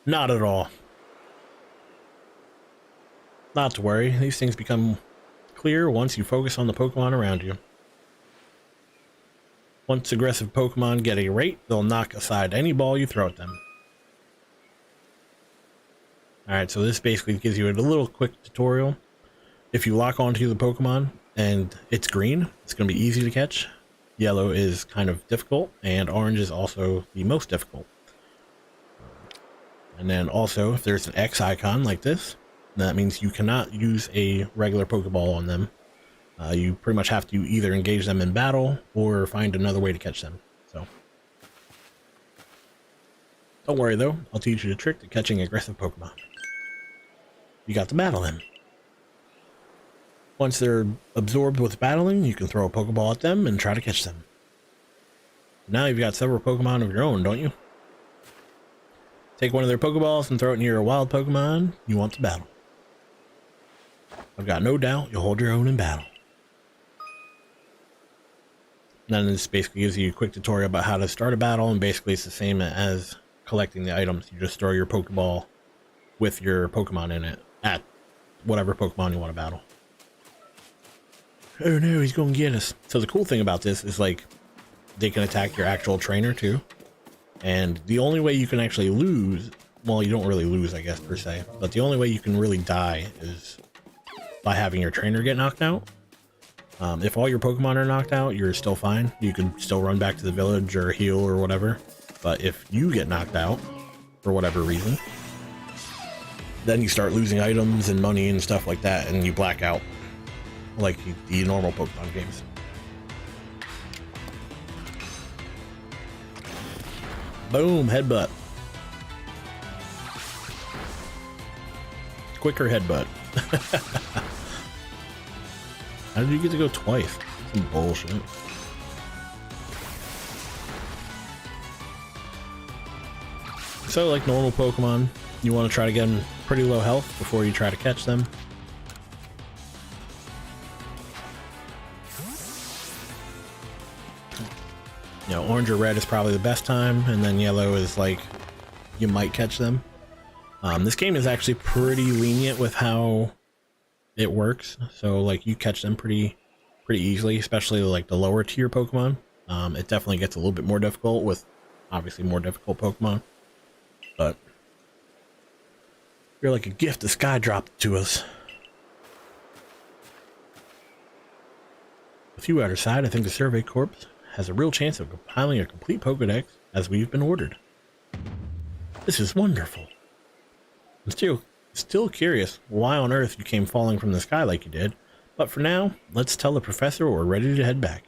Not at all. Not to worry, these things become clear once you focus on the Pokemon around you. Once aggressive Pokemon get a rate, they'll knock aside any ball you throw at them. Alright, so this basically gives you a little quick tutorial. If you lock onto the Pokemon and it's green, it's going to be easy to catch. Yellow is kind of difficult, and orange is also the most difficult. And then also, if there's an X icon like this, that means you cannot use a regular Pokeball on them. You pretty much have to either engage them in battle or find another way to catch them. So, don't worry though, I'll teach you the trick to catching aggressive Pokemon. You got to battle them. Once they're absorbed with battling, you can throw a Pokeball at them and try to catch them. Now you've got several Pokemon of your own, don't you? Take one of their Pokeballs and throw it near a wild Pokemon you want to battle. I've got no doubt you'll hold your own in battle. And then this basically gives you a quick tutorial about how to start a battle, and basically it's the same as collecting the items. You just throw your Pokeball with your Pokemon in it at whatever Pokemon you want to battle. Oh no, he's going to get us. So the cool thing about this is, like, they can attack your actual trainer too. And the only way you can actually lose, well, you don't really lose, I guess, per se, but the only way you can really die is by having your trainer get knocked out. If all your Pokemon are knocked out, you're still fine. You can still run back to the village or heal or whatever. But if you get knocked out, for whatever reason, then you start losing items and money and stuff like that, and you black out. Like the normal Pokemon games. Boom, headbutt. Quicker headbutt. How did you get to go twice? Some bullshit. So, like normal Pokemon, you want to try to get them pretty low health before you try to catch them. You know, orange or red is probably the best time, and then yellow is like, you might catch them. This game is actually pretty lenient with how it works, so like you catch them pretty easily, especially like the lower tier Pokemon. It definitely gets a little bit more difficult with obviously more difficult Pokemon, but you're like a gift the sky dropped to us. With you at our side, I think the Survey Corps has a real chance of compiling a complete Pokedex as we've been ordered. This is wonderful. I'm still curious why on earth you came falling from the sky like you did, but for now, let's tell the professor we're ready to head back.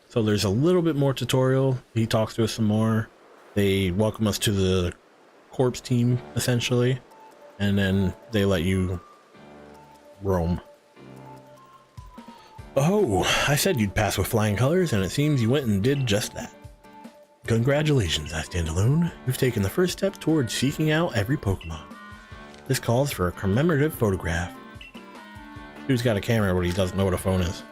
So there's a little bit more tutorial. He talks to us some more. They welcome us to the corpse team, essentially, and then they let you roam. Oh, I said you'd pass with flying colors, and it seems you went and did just that. Congratulations, I stand alone. You've taken the first step towards seeking out every Pokemon. This calls for a commemorative photograph. Dude's got a camera, but he doesn't know what a phone is.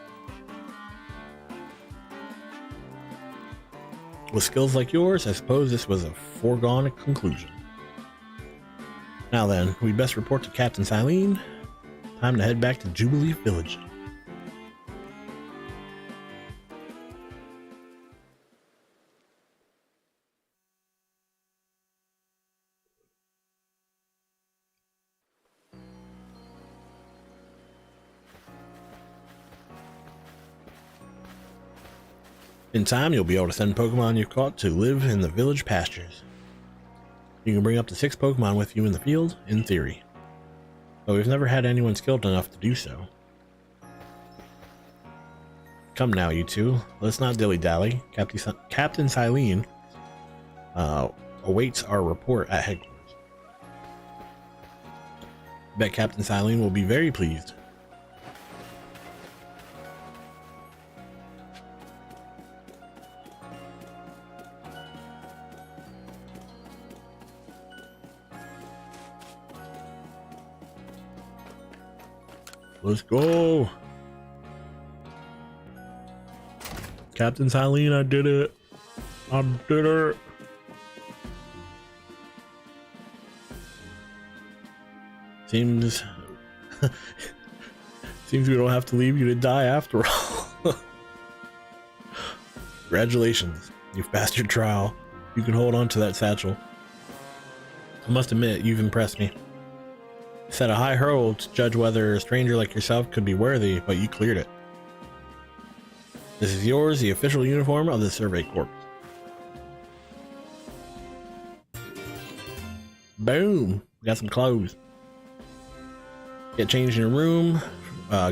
With skills like yours, I suppose this was a foregone conclusion. Now then, we'd best report to Captain Silene. Time to head back to Jubilee Village. In time, you'll be able to send Pokemon you've caught to live in the village pastures. You can bring up to 6 Pokemon with you in the field, in theory. But we've never had anyone skilled enough to do so. Come now, you two. Let's not dilly-dally. Captain Silene awaits our report at headquarters. Bet Captain Silene will be very pleased. Let's go. Captain Silene, I did it. I did it. Seems we don't have to leave you to die after all. Congratulations. You've passed your trial. You can hold on to that satchel. I must admit, you've impressed me. Set a high hurdle to judge whether a stranger like yourself could be worthy, but you cleared it. This is yours, the official uniform of the Survey Corps. Boom! Got some clothes. Get changed in your room.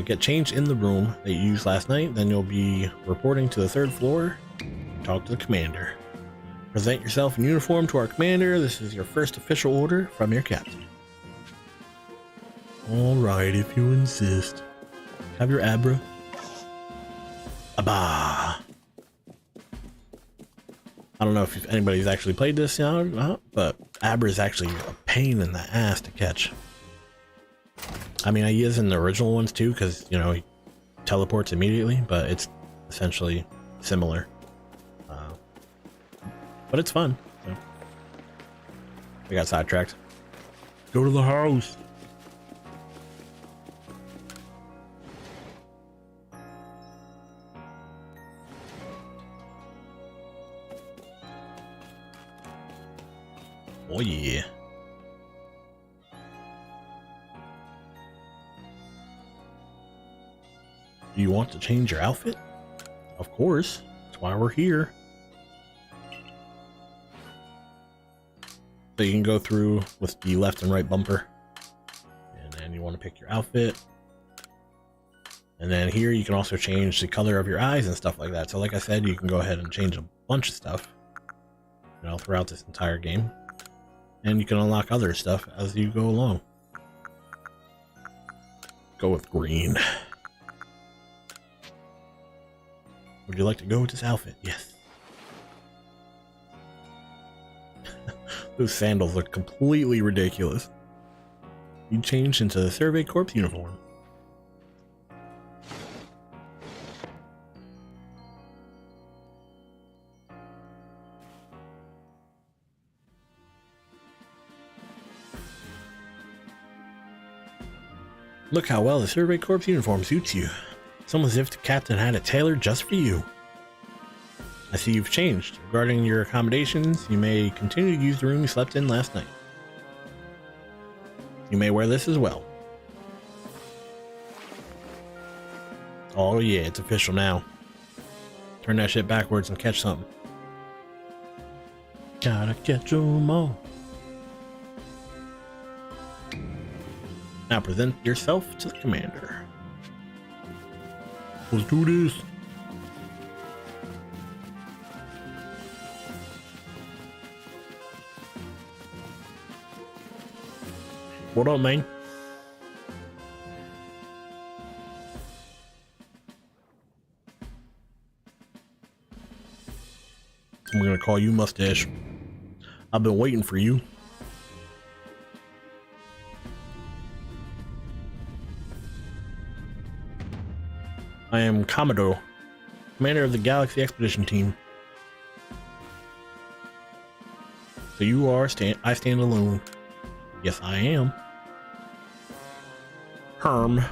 Get changed in the room that you used last night. Then you'll be reporting to the 3rd floor. Talk to the commander. Present yourself in uniform to our commander. This is your first official order from your captain. Alright, if you insist. Have your Abra. Abba! I don't know if anybody's actually played this yet or not, but Abra is actually a pain in the ass to catch. I mean, he is in the original ones too, because, you know, he teleports immediately, but it's essentially similar. But it's fun. So. I got sidetracked. Go to the house! Oh yeah. Do you want to change your outfit? Of course. That's why we're here. So you can go through with the left and right bumper. And then you want to pick your outfit. And then here you can also change the color of your eyes and stuff like that. So like I said, you can go ahead and change a bunch of stuff, you know, throughout this entire game. And you can unlock other stuff as you go along. Go with green. Would you like to go with this outfit? Yes. Those sandals look completely ridiculous. You changed into the Survey Corps uniform. Look how well the Survey Corps uniform suits you. It's almost as if the captain had it tailored just for you. I see you've changed. Regarding your accommodations, you may continue to use the room you slept in last night. You may wear this as well. Oh yeah, it's official now. Turn that shit backwards and catch something. Gotta catch 'em all. Now present yourself to the commander. Let's do this. What up, man? I'm gonna call you Mustache. I've been waiting for you. I am Commodore, commander of the Galaxy Expedition Team. So you are I stand alone. Yes, I am. Herm.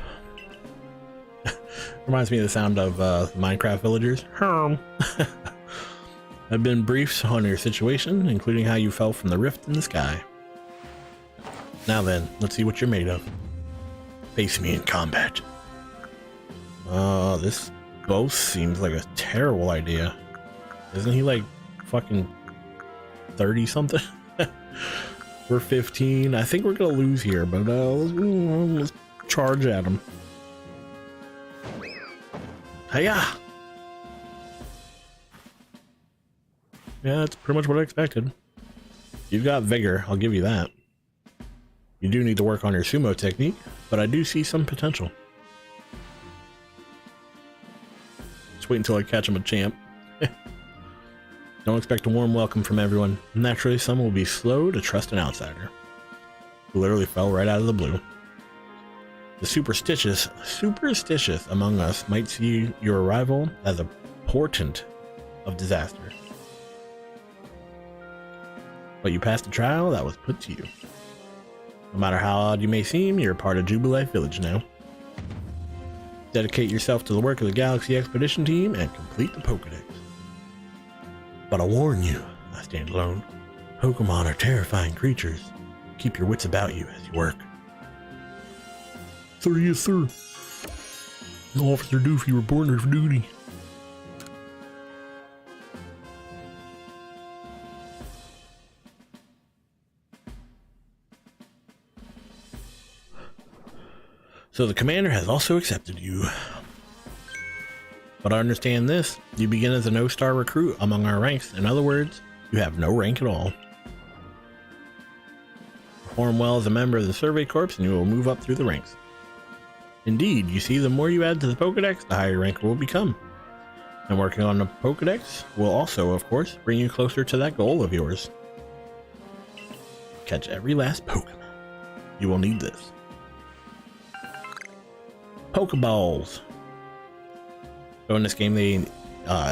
Reminds me of the sound of Minecraft villagers. Herm. I've been briefed on your situation, including how you fell from the rift in the sky. Now then, let's see what you're made of. Face me in combat. This both seems like a terrible idea. Isn't he like fucking 30 something? We're 15. I think we're gonna lose here, but let's charge at him. Hiya! Yeah, that's pretty much what I expected. You've got vigor, I'll give you that. You do need to work on your sumo technique, but I do see some potential. Just wait until I catch him a champ. Don't expect a warm welcome from everyone. Naturally, some will be slow to trust an outsider. Who literally fell right out of the blue. The superstitious among us might see your arrival as a portent of disaster. But you passed the trial that was put to you. No matter how odd you may seem, you're part of Jubilife Village now. Dedicate yourself to the work of the Galaxy Expedition Team and complete the Pokedex. But I warn you, I stand alone. Pokemon are terrifying creatures. Keep your wits about you as you work. Sir, yes, sir. Officer Doofy reporting for duty. So the commander has also accepted you. But I understand this, you begin as a no-star recruit among our ranks. In other words, you have no rank at all. Perform well as a member of the Survey Corps and you will move up through the ranks. Indeed, you see, the more you add to the Pokedex, the higher your rank will become. And working on the Pokedex will also, of course, bring you closer to that goal of yours. Catch every last Pokemon. You will need this. Pokeballs. So in this game they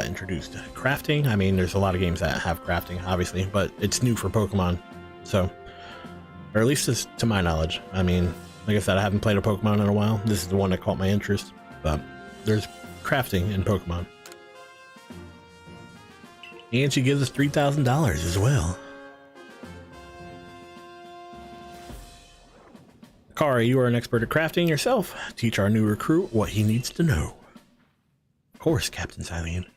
introduced crafting. I mean, there's a lot of games that have crafting, obviously, but it's new for Pokemon. So, or at least to my knowledge. I mean, like I said, I haven't played a Pokemon in a while. This is the one that caught my interest. But there's crafting in Pokemon. And she gives us $3,000 as well. Kari, you are an expert at crafting yourself. Teach our new recruit what he needs to know. Of course, Captain Silene.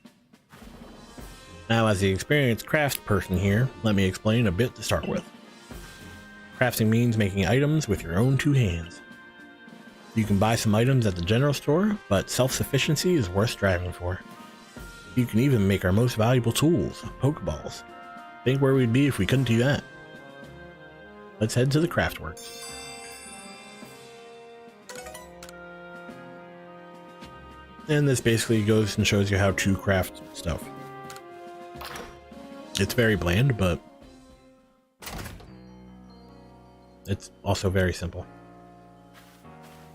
Now, as the experienced craft person here, let me explain a bit to start with. Crafting means making items with your own two hands. You can buy some items at the general store, but self-sufficiency is worth striving for. You can even make our most valuable tools, Pokeballs. Think where we'd be if we couldn't do that. Let's head to the Craftworks. And this basically goes and shows you how to craft stuff. It's very bland, but it's also very simple.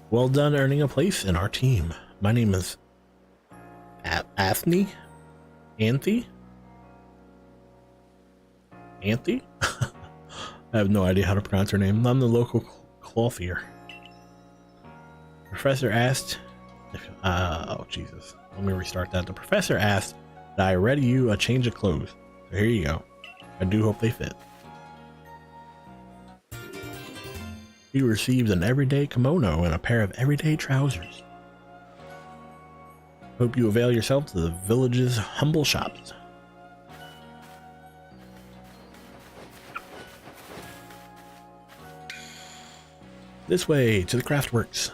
Well done earning a place in our team. My name is Anthy? I have no idea how to pronounce her name. I'm the local clothier. Professor asked oh Jesus, let me restart that. The professor asked that I ready you a change of clothes. So here you go. I do hope they fit. You received an everyday kimono and a pair of everyday trousers. Hope you avail yourself to the village's humble shops. This way to the Craftworks.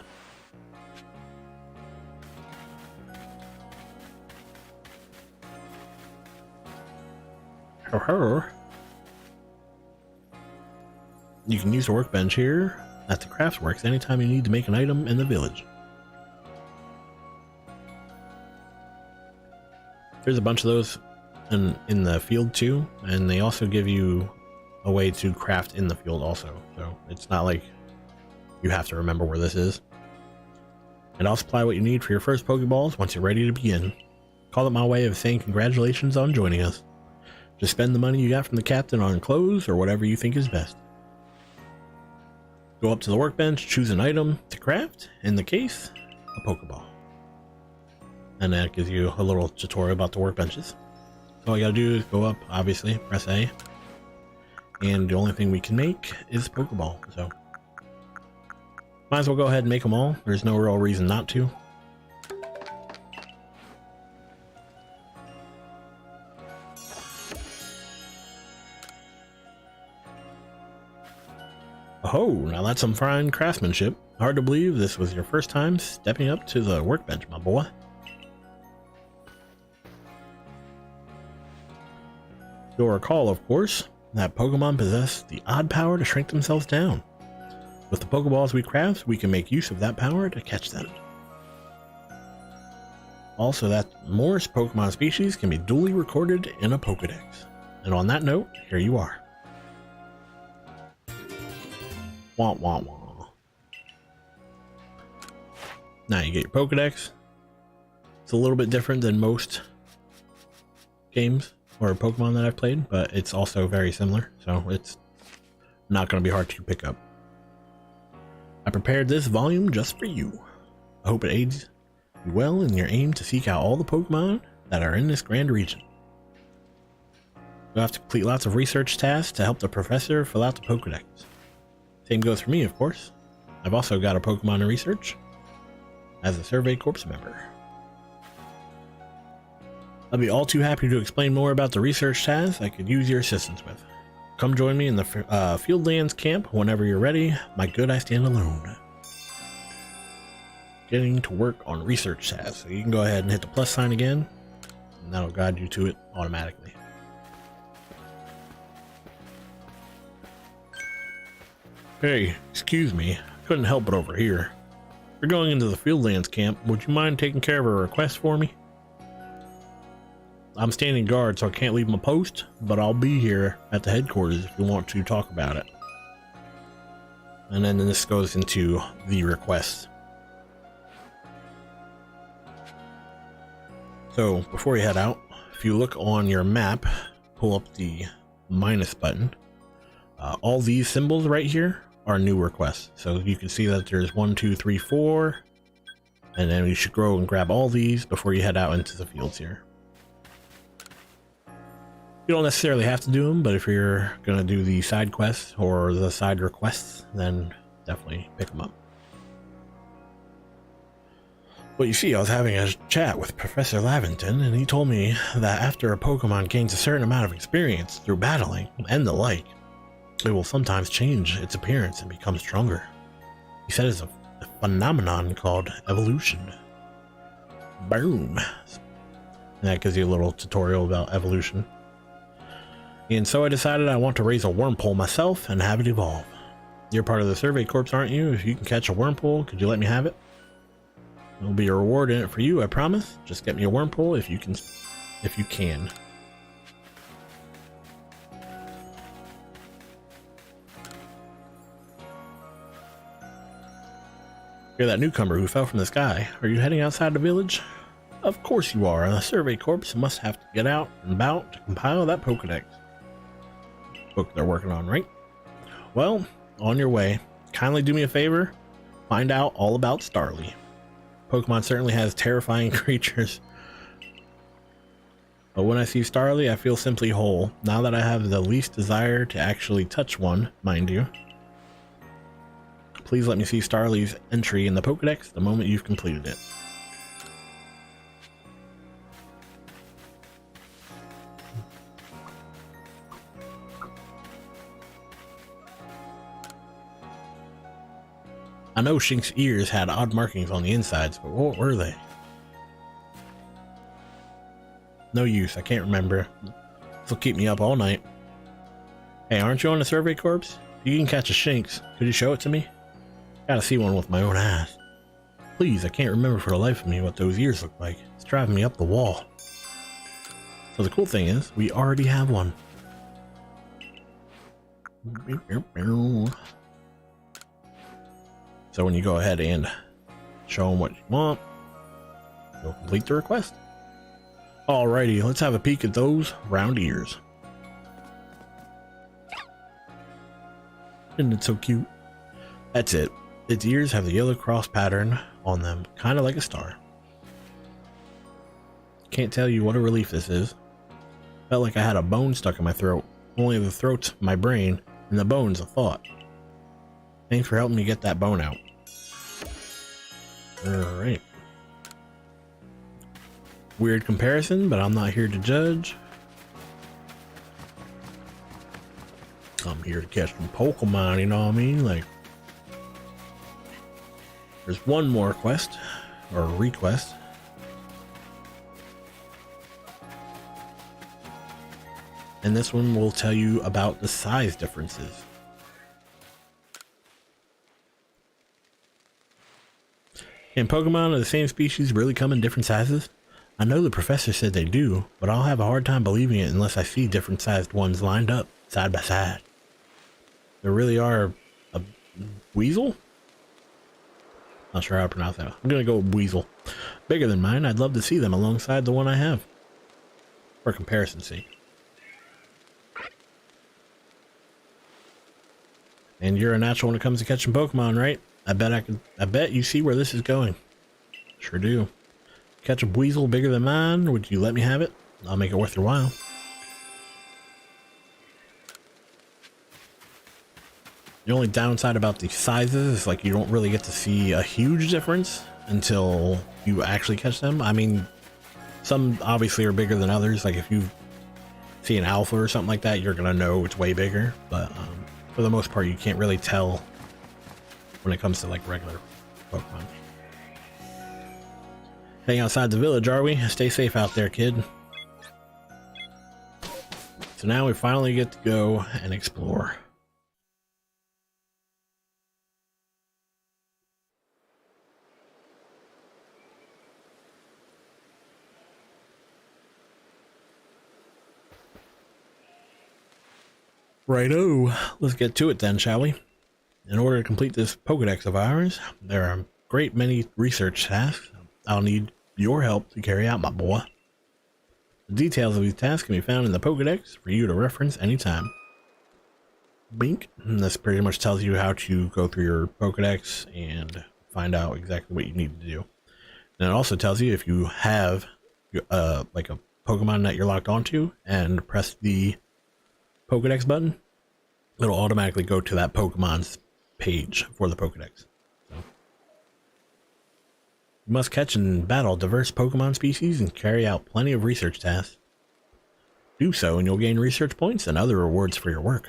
You can use the workbench here at the Craftworks anytime you need to make an item in the village. There's a bunch of those in the field too, and they also give you a way to craft in the field also, so it's not like you have to remember where this is. And I'll supply what you need for your first Pokeballs once you're ready to begin. Call it my way of saying congratulations on joining us. Just spend the money you got from the captain on clothes or whatever you think is best. Go up to the workbench, choose an item to craft, in the case, a Pokeball. And that gives you a little tutorial about the workbenches. All you gotta do is go up, obviously, press A. And the only thing we can make is Pokeball, so might as well go ahead and make them all. There's no real reason not to. Oh, now that's some fine craftsmanship. Hard to believe this was your first time stepping up to the workbench, my boy. You'll recall, of course, that Pokemon possess the odd power to shrink themselves down. With the Pokeballs we craft, we can make use of that power to catch them. Also, that more Pokemon species can be duly recorded in a Pokedex. And on that note, here you are. Wah wah wah. Now you get your Pokedex. It's a little bit different than most games or Pokemon that I've played, but it's also very similar, so it's not going to be hard to pick up. I prepared this volume just for you. I hope it aids you well in your aim to seek out all the Pokemon that are in this grand region. You'll have to complete lots of research tasks to help the professor fill out the Pokedex. Same goes for me, of course. I've also got a Pokemon to research as a Survey Corps member. I'd be all too happy to explain more about the research tasks I could use your assistance with. Come join me in the Fieldlands camp whenever you're ready. My good, I stand alone. Getting to work on research tasks. So you can go ahead and hit the plus sign again, and that'll guide you to it automatically. Hey, excuse me. Couldn't help it over here. You're going into the Fieldlands camp. Would you mind taking care of a request for me? I'm standing guard, so I can't leave my post, but I'll be here at the headquarters if you want to talk about it. And then this goes into the request. So before you head out, if you look on your map, pull up the minus button. All these symbols right here are new requests. So you can see that there's 1, 2, 3, 4, and then you should go and grab all these before you head out into the fields here. You don't necessarily have to do them, but if you're going to do the side quests or the side requests, then definitely pick them up. Well, you see, I was having a chat with Professor Lavington, and he told me that after a Pokemon gains a certain amount of experience through battling and the like, it will sometimes change its appearance and become stronger. He said it's a phenomenon called evolution. Boom. And that gives you a little tutorial about evolution. And so I decided I want to raise a Wurmple myself and have it evolve. You're part of the Survey Corps, aren't you? If you can catch a Wurmple, could you let me have it? There'll be a reward in it for you, I promise. Just get me a Wurmple if you can. You're that newcomer who fell from the sky. Are you heading outside the village? Of course you are. The Survey Corps must have to get out and about to compile that Pokedex book they're working on, right? Well, on your way. Kindly do me a favor. Find out all about Starly. Pokemon certainly has terrifying creatures. But when I see Starly, I feel simply whole. Now that I have the least desire to actually touch one, mind you. Please let me see Starly's entry in the Pokedex the moment you've completed it. I know Shink's ears had odd markings on the insides, but what were they? No use, I can't remember. This will keep me up all night. Hey, aren't you on the Survey Corps? You can catch a Shinx. Could you show it to me? Gotta see one with my own eyes. Please, I can't remember for the life of me what those ears look like. It's driving me up the wall. So the cool thing is, we already have one. So when you go ahead and show them what you want, you'll complete the request. Alrighty, let's have a peek at those round ears. Isn't it so cute? That's it. Its ears have the yellow cross pattern on them, kind of like a star. Can't tell you what a relief this is. Felt like I had a bone stuck in my throat. Only the throat's my brain, and the bone's a thought. Thanks for helping me get that bone out. Alright. Weird comparison, but I'm not here to judge. I'm here to catch some Pokemon, you know what I mean? Like, there's one more quest, or request. And this one will tell you about the size differences. Can Pokemon of the same species really come in different sizes? I know the professor said they do, but I'll have a hard time believing it unless I see different sized ones lined up, side by side. There really are a weasel? Not sure how to pronounce that. I'm gonna go with weasel. Bigger than mine, I'd love to see them alongside the one I have. For comparison's sake. And you're a natural when it comes to catching Pokemon, right? I bet you see where this is going. Sure do. Catch a weasel bigger than mine, would you let me have it? I'll make it worth your while. The only downside about the sizes is like you don't really get to see a huge difference until you actually catch them. I mean, some obviously are bigger than others. Like if you see an alpha or something like that, you're gonna know it's way bigger. But for the most part, you can't really tell when it comes to like regular Pokemon. Heading outside the village, are we? Stay safe out there, kid. So now we finally get to go and explore. Righto, let's get to it then, shall we? In order to complete this Pokedex of ours, there are a great many research tasks I'll need your help to carry out, my boy. The details of these tasks can be found in the Pokedex for you to reference anytime. Bink. This pretty much tells you how to go through your Pokedex and find out exactly what you need to do. And it also tells you if you have like a Pokemon that you're locked onto and press the Pokedex button, it'll automatically go to that Pokemon's page for the Pokedex. So, you must catch and battle diverse Pokemon species and carry out plenty of research tasks. Do so and you'll gain research points and other rewards for your work.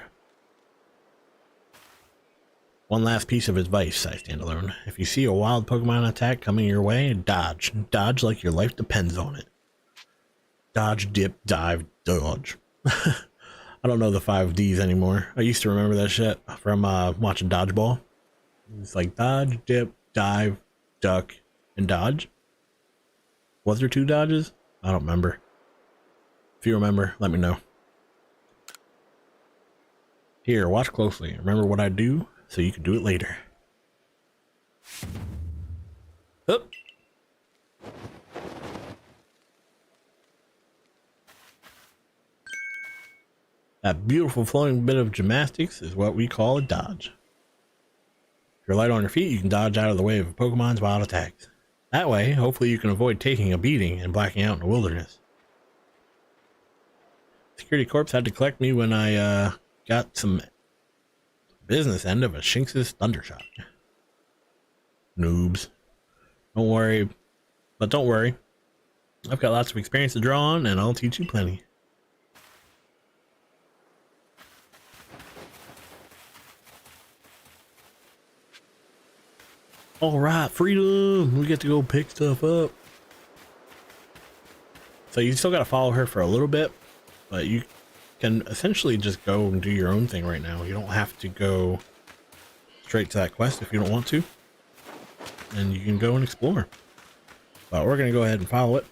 One last piece of advice, I stand alone. If you see a wild Pokemon attack coming your way, dodge. Dodge like your life depends on it. Dodge, dip, dive, dodge. I don't know the 5 Ds anymore. I used to remember that shit from watching Dodgeball. It's like dodge, dip, dive, duck, and dodge. Was there 2 dodges? I don't remember. If you remember, let me know. Here, watch closely. Remember what I do so you can do it later. Up. That beautiful flowing bit of gymnastics is what we call a dodge. If you're light on your feet, you can dodge out of the way of a Pokemon's wild attacks. That way, hopefully you can avoid taking a beating and blacking out in the wilderness. Security Corps had to collect me when I got some business end of a Shinx's Thundershock. Noobs. Don't worry. But don't worry. I've got lots of experience to draw on, and I'll teach you plenty. All right, freedom. We get to go pick stuff up. So you still got to follow her for a little bit, but you can essentially just go and do your own thing right now. You don't have to go straight to that quest if you don't want to. And you can go and explore. But we're going to go ahead and follow it.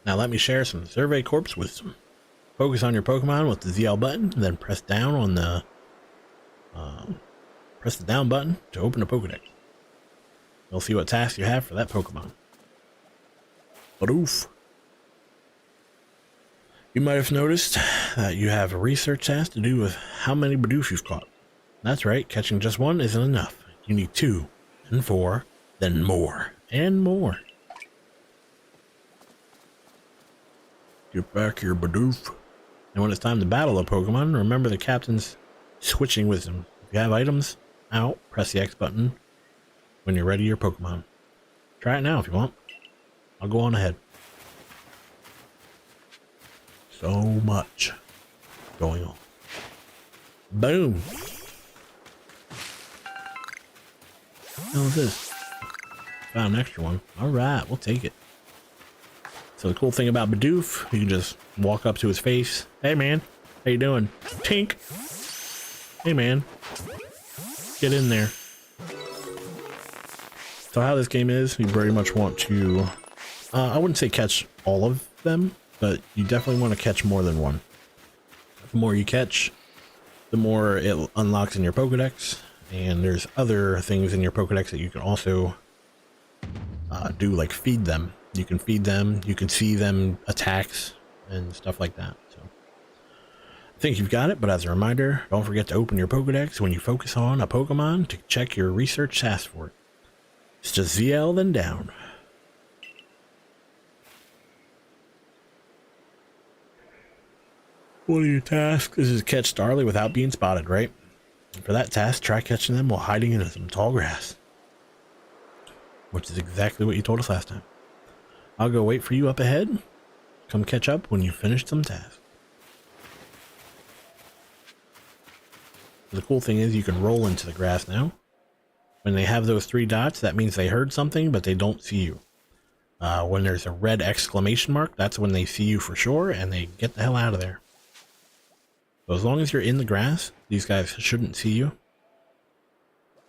Now let me share some Survey Corp's wisdom. Focus on your Pokemon with the ZL button, then press down on the down button to open the Pokedex. You'll see what tasks you have for that Pokemon. Badoof. You might have noticed that you have a research task to do with how many Bidoof you've caught. That's right, catching just one isn't enough. You need 2, and 4, then more, and more. Get back here, Bidoof. And when it's time to battle a Pokemon, remember the captain's switching wisdom. If you have items out, press the X button when you're ready your Pokemon. Try it now if you want. I'll go on ahead. So much going on. Boom. What the hell is this? Found an extra one. Alright, we'll take it. So the cool thing about Bidoof, you can just walk up to his face. Hey man, how you doing? Tink. Hey man. Get in there. So how this game is, you very much want to, I wouldn't say catch all of them, but you definitely want to catch more than one. The more you catch, the more it unlocks in your Pokedex, and there's other things in your Pokedex that you can also do, like feed them. You can feed them, you can see them attacks and stuff like that. So I think you've got it, but as a reminder, don't forget to open your Pokedex when you focus on a Pokemon to check your research task for it. It's just ZL then down. One of your tasks is to catch Starly without being spotted, right? And for that task, try catching them while hiding in some tall grass. Which is exactly what you told us last time. I'll go wait for you up ahead. Come catch up when you've finished some tasks. The cool thing is you can roll into the grass now. When they have those 3 dots, that means they heard something, but they don't see you. When there's a red exclamation mark, that's when they see you for sure, and they get the hell out of there. So as long as you're in the grass, these guys shouldn't see you.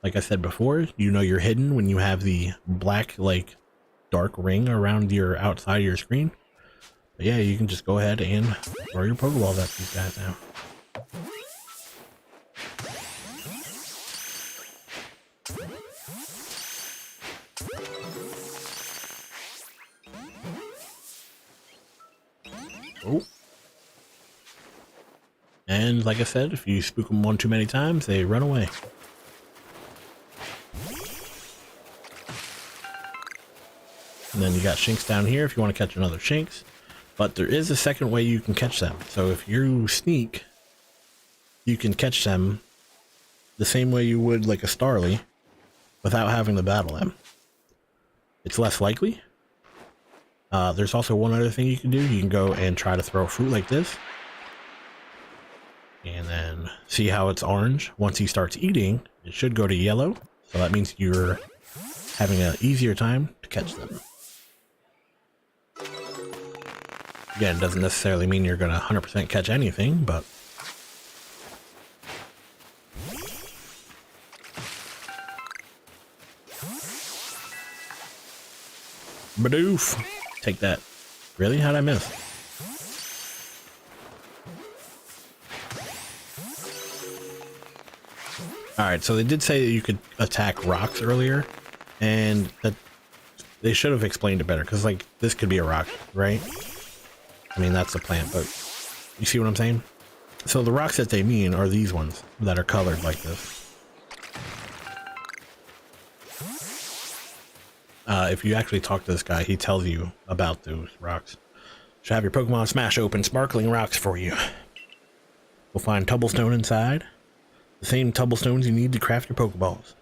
Like I said before, you know you're hidden when you have the black, like, dark ring around your outside of your screen. But yeah, you can just go ahead and throw your Pokeballs at these guys now. Oh. And like I said, if you spook them one too many times, they run away. And then you got Shinx down here if you want to catch another Shinx. But there is a second way you can catch them. So if you sneak, you can catch them the same way you would like a Starly without having to battle them. It's less likely. There's also one other thing you can do. You can go and try to throw a fruit like this. And then see how it's orange. Once he starts eating, it should go to yellow. So that means you're having an easier time to catch them. Again, it doesn't necessarily mean you're going to 100% catch anything, but... Bidoof! Take that. Really? How'd I miss? Alright, so they did say that you could attack rocks earlier, and that they should have explained it better, because, like, this could be a rock, right? I mean, that's the plant, but you see what I'm saying? So the rocks that they mean are these ones that are colored like this. If you actually talk to this guy, he tells you about those rocks. Should have your Pokemon smash open sparkling rocks for you. We'll find Tubblestone inside. The same Tubblestones you need to craft your Pokeballs.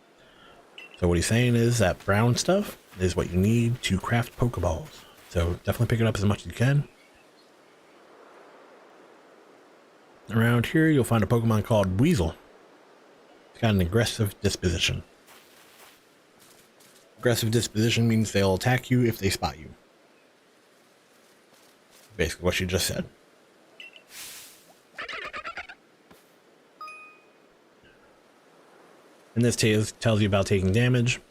So what he's saying is that brown stuff is what you need to craft Pokeballs. So definitely pick it up as much as you can. Around here you'll find a Pokemon called Weasel. It's got an aggressive disposition. Aggressive disposition means they'll attack you if they spot you. Basically what you just said. And this tells you about taking damage.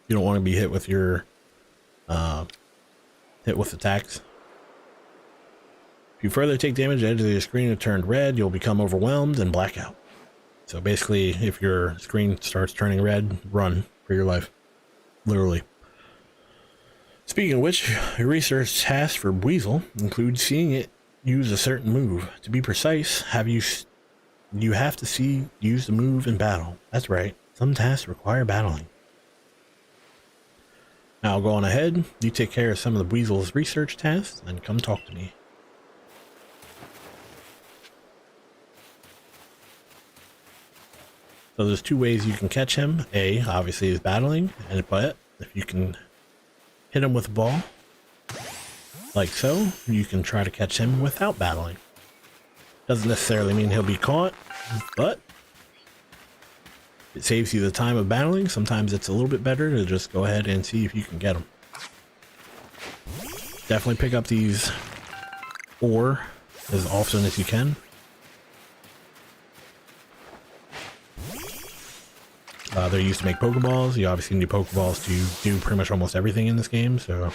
You don't want to be hit with your attacks. If you further take damage, the edge of your screen is turned red, you'll become overwhelmed and black out. So basically, if your screen starts turning red, run for your life. Literally. Speaking of which, your research task for Weasel includes seeing it use a certain move. To be precise, you have to use the move in battle. That's right, some tasks require battling. Now go on ahead, you take care of some of the Weasel's research tasks, and come talk to me. So there's two ways you can catch him. A, obviously, is battling, but if you can hit him with a ball, like so, you can try to catch him without battling. Doesn't necessarily mean he'll be caught, but it saves you the time of battling. Sometimes it's a little bit better to just go ahead and see if you can get him. Definitely pick up these ore as often as you can. They're used to make Pokeballs. You obviously need Pokeballs to do pretty much almost everything in this game, so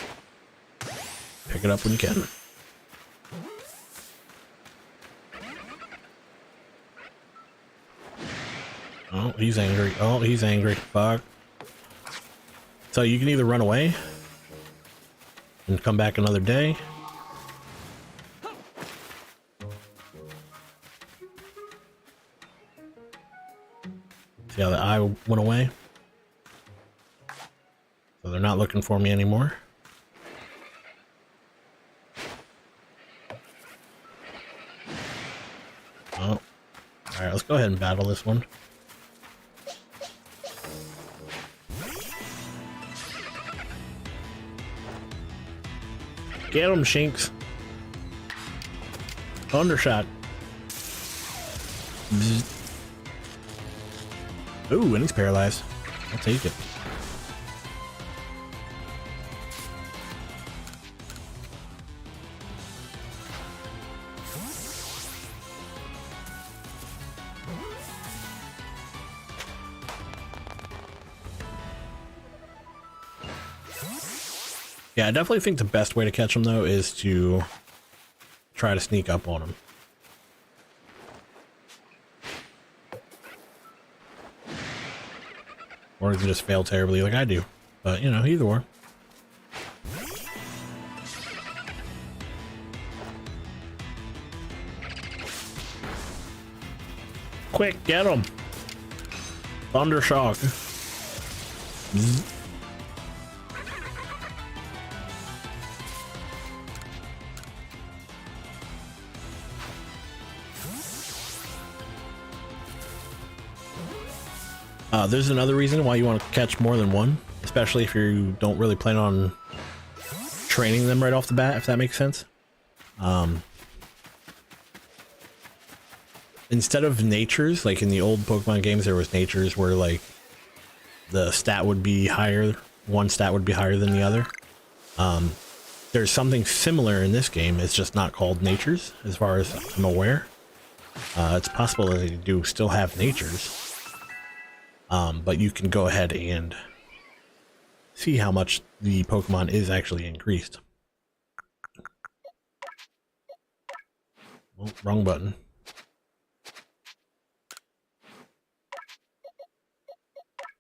pick it up when you can. Oh, he's angry. Oh, he's angry. Fuck. So you can either run away and come back another day. See how the eye went away? So they're not looking for me anymore. Oh. Alright, let's go ahead and battle this one. Get him, Shinx. Undershot. Bzz. Ooh, and he's paralyzed. I'll take it. Yeah, I definitely think the best way to catch him, though, is to try to sneak up on him. Or you can just fail terribly like I do. But, you know, either or. Quick, get him! Thundershock. Zzz. There's another reason why you want to catch more than one, especially if you don't really plan on training them right off the bat, if that makes sense. Instead of natures, like in the old Pokemon games, there was natures where like the stat would be higher, one stat would be higher than the other. There's something similar in this game, it's just not called natures, as far as I'm aware. It's possible that they do still have natures. But you can go ahead and see how much the Pokemon is actually increased. Oh, wrong button.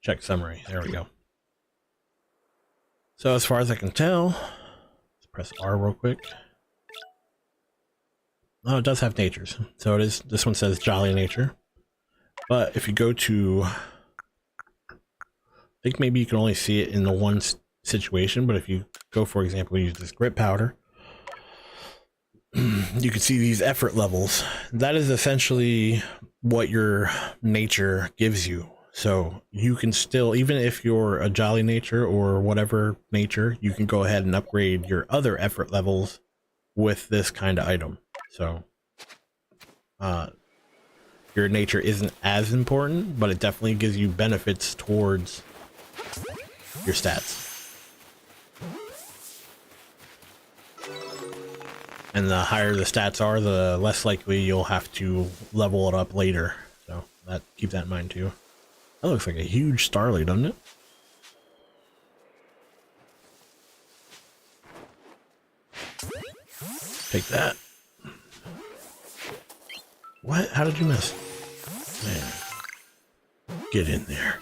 Check summary. There we go. So as far as I can tell, let's press R real quick. Oh, it does have natures. So it is, this one says Jolly Nature. But if you go to, I think maybe you can only see it in the one situation, but if you go, for example, use this Grit Powder, you can see these effort levels. That is essentially what your nature gives you. So you can still, even if you're a Jolly Nature or whatever nature, you can go ahead and upgrade your other effort levels with this kind of item. So your nature isn't as important, but it definitely gives you benefits towards your stats. And the higher the stats are, the less likely you'll have to level it up later. So keep that in mind too. That looks like a huge starly, doesn't it? Take that. What? How did you miss? Man. Get in there.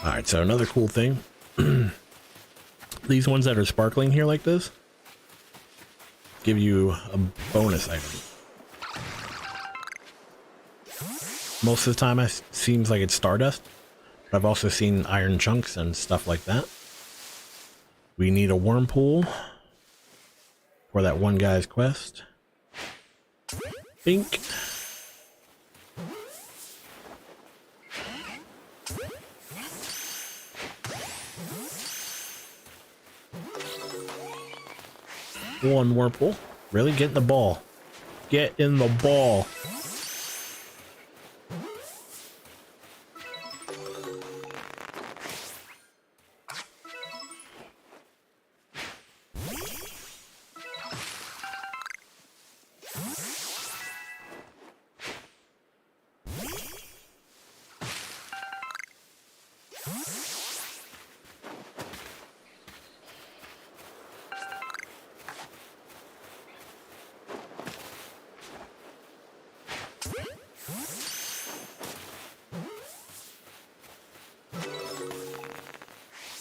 Alright, so another cool thing. These ones that are sparkling here like this give you a bonus item. Most of the time it seems like it's Stardust, but I've also seen iron chunks and stuff like that. We need a Whirlpool for that one guy's quest. Bink. One Whirlpool. Really? Get in the ball. Get in the ball.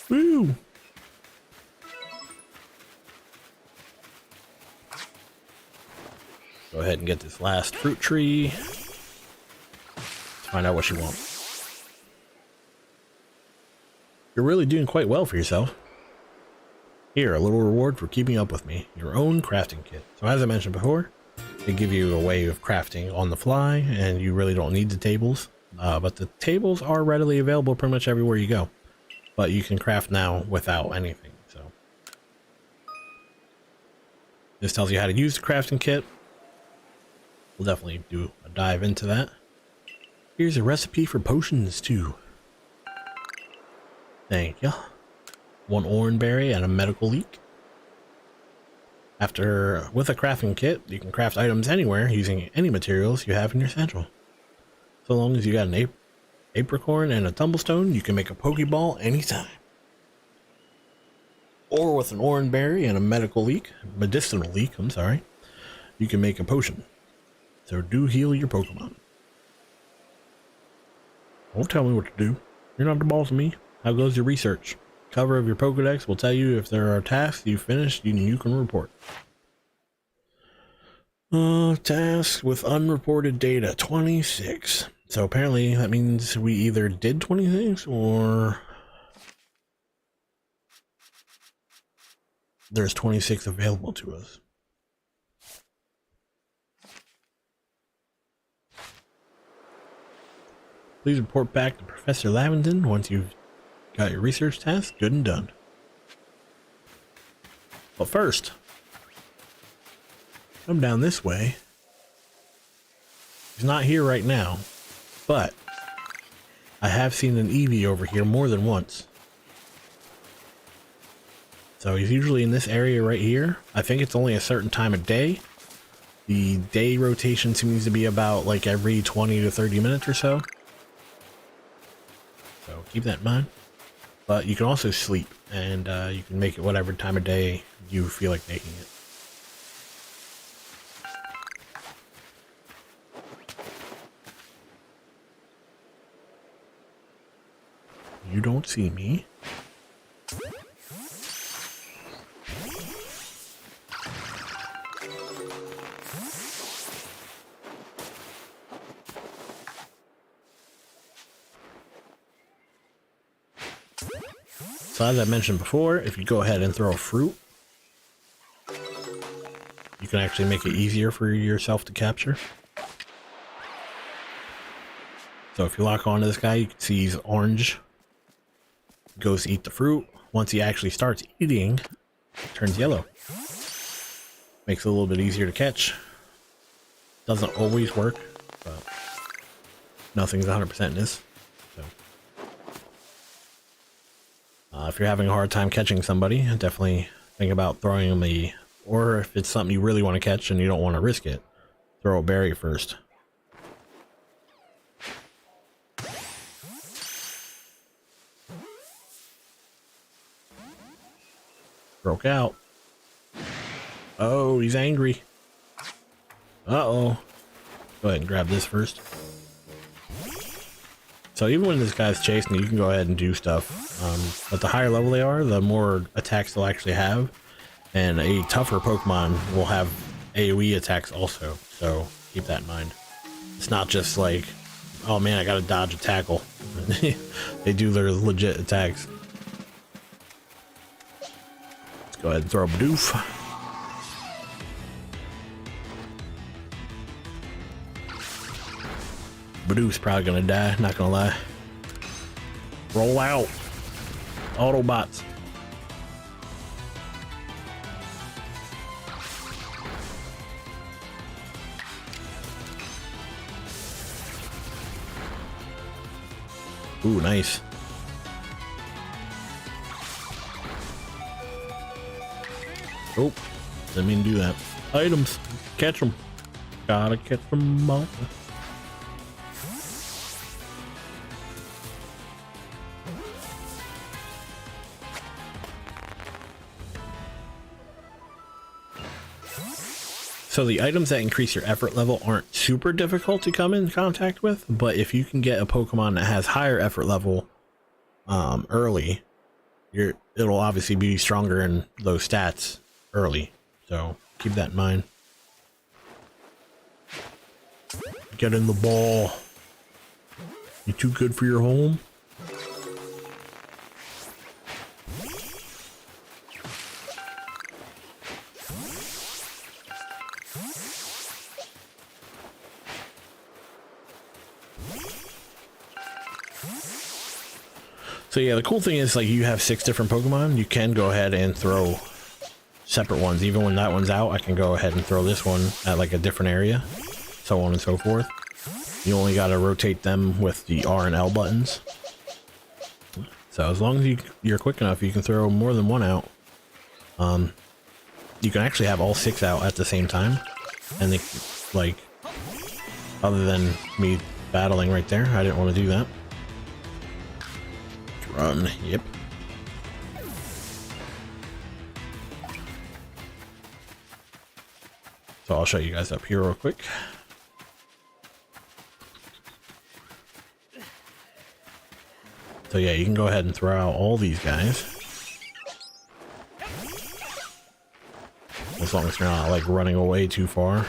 Woo! Go ahead and get this last fruit tree. Let's find out what you want. You're really doing quite well for yourself. Here, a little reward for keeping up with me. Your own crafting kit. So as I mentioned before, they give you a way of crafting on the fly, and you really don't need the tables. But the tables are readily available pretty much everywhere you go. But you can craft now without anything, so. This tells you how to use the crafting kit. We'll definitely do a dive into that. Here's a recipe for potions too. Thank you. One orange berry and a medical leek. With a crafting kit, you can craft items anywhere using any materials you have in your satchel. So long as you got an apricorn and a tumblestone, you can make a Pokeball anytime. Or with an orange berry and a medicinal leek, I'm sorry, you can make a potion. So do heal your Pokemon. Don't tell me what to do. You're not the boss of me. How goes your research? Cover of your Pokedex will tell you if there are tasks you finished you can report. Tasks with unreported data, 26. So apparently that means we either did 26 or there's 26 available to us. Please report back to Professor Lavenden once you've got your research task good and done. But first, come down this way. He's not here right now, but I have seen an Eevee over here more than once. So he's usually in this area right here. I think it's only a certain time of day. The day rotation seems to be about like every 20 to 30 minutes or so. So keep that in mind. But you can also sleep, and you can make it whatever time of day you feel like making it. You don't see me. So as I mentioned before, if you go ahead and throw a fruit, you can actually make it easier for yourself to capture. So if you lock onto this guy, you can see he's orange. Goes to eat the fruit. Once he actually starts eating, it turns yellow. Makes it a little bit easier to catch. Doesn't always work, but nothing's 100% in this. So. If you're having a hard time catching somebody, definitely think about throwing them or if it's something you really want to catch and you don't want to risk it, throw a berry first. Broke out. Oh, he's angry. Uh-oh. Go ahead and grab this first. So even when this guy's chasing you can go ahead and do stuff. But the higher level they are, the more attacks they'll actually have. And a tougher Pokemon will have AoE attacks also. So keep that in mind. It's not just like, oh man, I gotta dodge a tackle. They do their legit attacks. Let's go ahead and throw a Bidoof. Bidoof's probably gonna die, not gonna lie. Roll out. Autobots. Ooh, nice. Oh, didn't mean to do that. Items. Catch them. Gotta catch them all. So the items that increase your effort level aren't super difficult to come in contact with, but if you can get a Pokemon that has higher effort level early, it'll obviously be stronger in those stats early. So keep that in mind. Get in the ball. You too good for your home? So yeah, the cool thing is, like, you have 6 different Pokemon. You can go ahead and throw separate ones. Even when that one's out, I can go ahead and throw this one at like a different area, so on and so forth. You only got to rotate them with the R and L buttons. So as long as you're quick enough, you can throw more than one out. You can actually have all 6 out at the same time. And they, like, other than me battling right there, I didn't want to do that. Run, yep. So I'll show you guys up here real quick. So yeah, you can go ahead and throw out all these guys. As long as you're not like running away too far.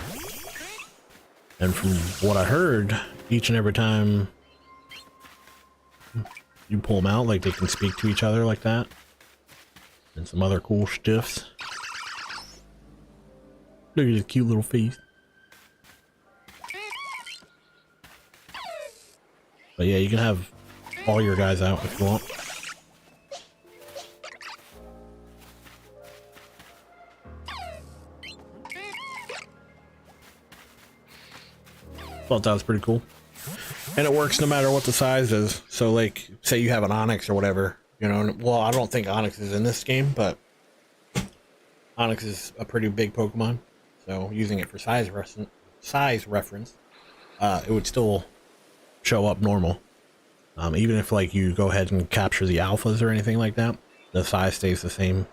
And from what I heard, each and every time you pull them out, like, they can speak to each other like that. And some other cool stuffs. Look at his cute little face. But yeah, you can have all your guys out if you want. Thought that was pretty cool. And it works no matter what the size is. So, like, say you have an Onix or whatever, you know, well, I don't think Onix is in this game, but Onix is a pretty big Pokemon. So using it for size reference, it would still show up normal. Even if, like, you go ahead and capture the alphas or anything like that, the size stays the same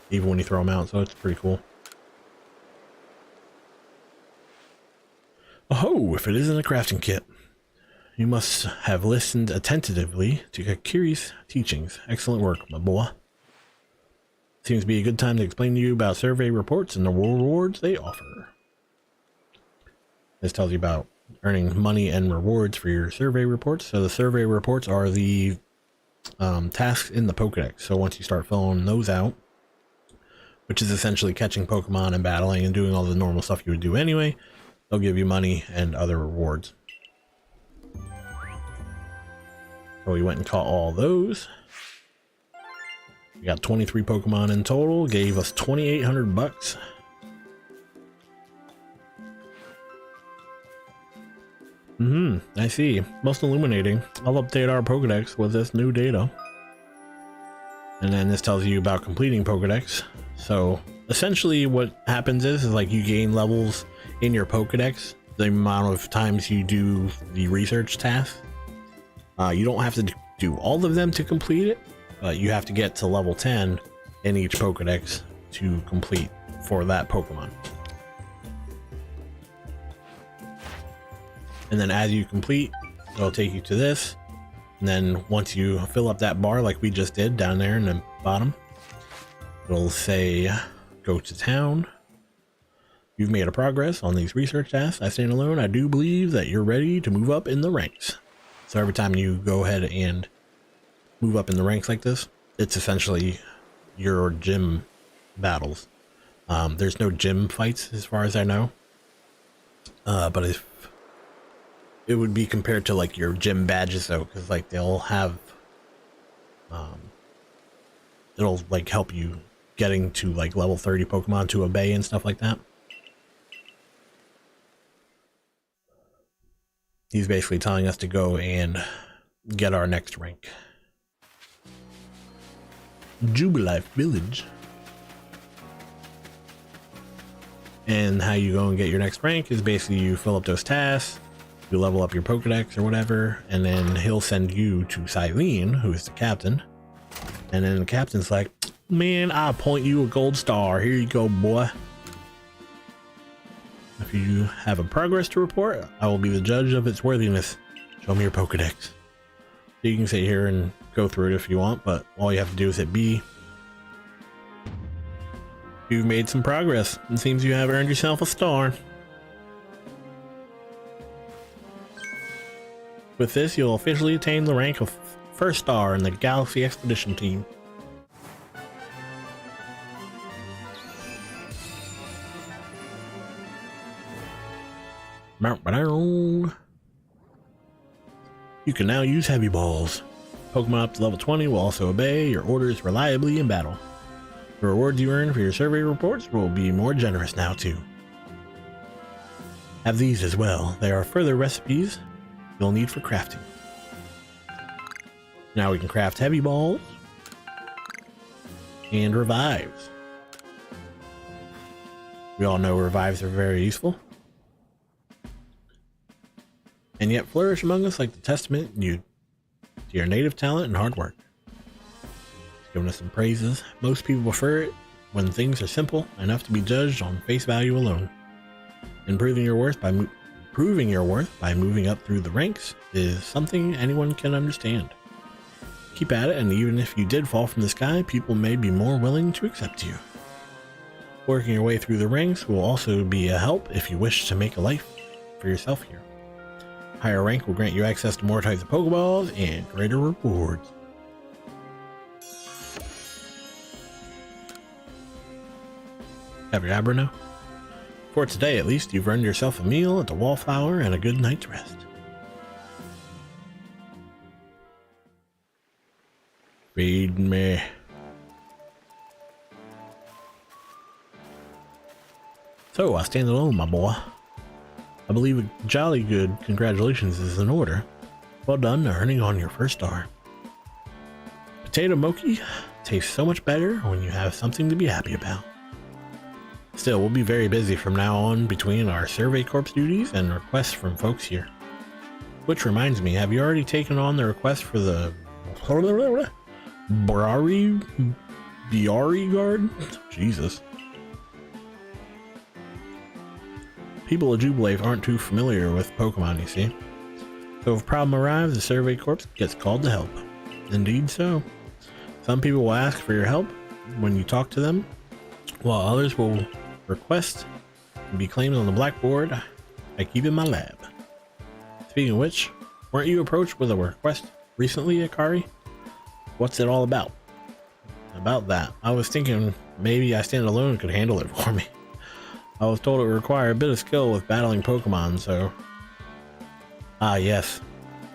even when you throw them out. So it's pretty cool. Oh, if it isn't a crafting kit. You must have listened attentively to Kakiri's teachings. Excellent work, my boy. Seems to be a good time to explain to you about survey reports and the rewards they offer. This tells you about earning money and rewards for your survey reports. So the survey reports are the tasks in the Pokedex. So once you start filling those out, which is essentially catching Pokemon and battling and doing all the normal stuff you would do anyway, they'll give you money and other rewards. So we went and caught all those. We got 23 Pokemon in total, gave us 2,800 bucks. I see. Most illuminating. I'll update our Pokedex with this new data. And then this tells you about completing Pokedex. So essentially what happens is like you gain levels in your Pokedex the amount of times you do the research task. You don't have to do all of them to complete it, but you have to get to level 10 in each Pokedex to complete for that Pokemon. And then as you complete, it'll take you to this. And then once you fill up that bar like we just did down there in the bottom, it'll say, go to town. You've made a progress on these research tasks. I stand alone. I do believe that you're ready to move up in the ranks. So every time you go ahead and move up in the ranks like this, it's essentially your gym battles. There's no gym fights as far as I know. But if it would be compared to like your gym badges though, because like they'll have, it'll like help you getting to like level 30 Pokemon to obey and stuff like that. He's basically telling us to go and get our next rank. Jubilife Village. And how you go and get your next rank is basically you fill up those tasks, you level up your Pokedex or whatever, and then he'll send you to Silene, who is the captain. And then the captain's like, man, I'll point you a gold star. Here you go, boy. If you have a progress to report, I will be the judge of its worthiness. Show me your Pokedex. You can sit here and go through it if you want, but all you have to do is hit B. You've made some progress. It seems you have earned yourself a star. With this, you'll officially attain the rank of first star in the Galaxy Expedition team. You can now use heavy balls. Pokemon up to level 20 will also obey your orders reliably in battle. The rewards you earn for your survey reports will be more generous now too. Have these as well. There are further recipes you'll need for crafting. Now we can craft heavy balls and revives. We all know revives are very useful, and yet flourish among us like the testament to your native talent and hard work. He's giving us some praises. Most people prefer it when things are simple enough to be judged on face value alone. And proving your worth by moving up through the ranks is something anyone can understand. Keep at it, and even if you did fall from the sky, people may be more willing to accept you. Working your way through the ranks will also be a help if you wish to make a life for yourself here. Higher rank will grant you access to more types of Pokeballs and greater rewards. Have your Abra now? For today at least, you've earned yourself a meal at the Wallflower and a good night's rest. Feed me. So, I stand alone, my boy. I believe a jolly good congratulations is in order. Well done earning on your first star. Potato Mochi tastes so much better when you have something to be happy about. Still, we'll be very busy from now on between our Survey Corps duties and requests from folks here. Which reminds me, have you already taken on the request for the Biari Guard? Jesus. People of Jubilife aren't too familiar with Pokemon, you see. So if a problem arrives, the Survey Corps gets called to help. Indeed so. Some people will ask for your help when you talk to them, while others will request and be claimed on the blackboard I keep in my lab. Speaking of which, weren't you approached with a request recently, Akari? What's it all about? About that, I was thinking maybe I Stand Alone could handle it for me. I was told it would require a bit of skill with battling Pokemon, so... Ah, yes.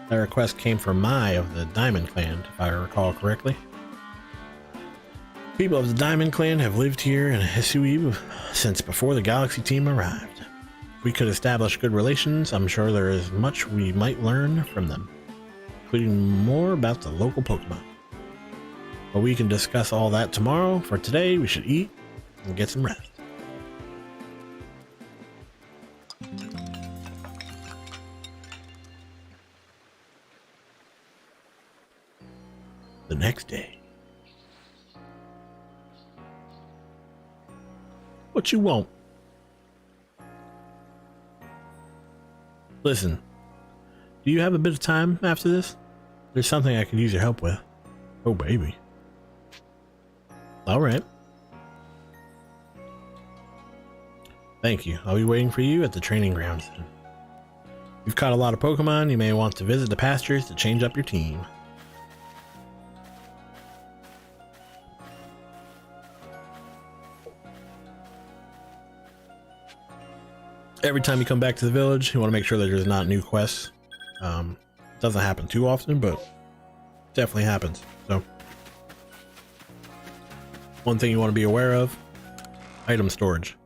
That request came from Mai of the Diamond Clan, if I recall correctly. People of the Diamond Clan have lived here in Hisui since before the Galaxy team arrived. If we could establish good relations, I'm sure there is much we might learn from them, including more about the local Pokemon. But we can discuss all that tomorrow. For today, we should eat and get some rest. The next day. What you want? Listen, do you have a bit of time after this? There's something I could use your help with. Oh, baby. All right. Thank you. I'll be waiting for you at the training grounds then. You've caught a lot of Pokemon. You may want to visit the pastures to change up your team. Every time you come back to the village, you want to make sure that there's not new quests. Doesn't happen too often, but definitely happens. So, one thing you want to be aware of: item storage.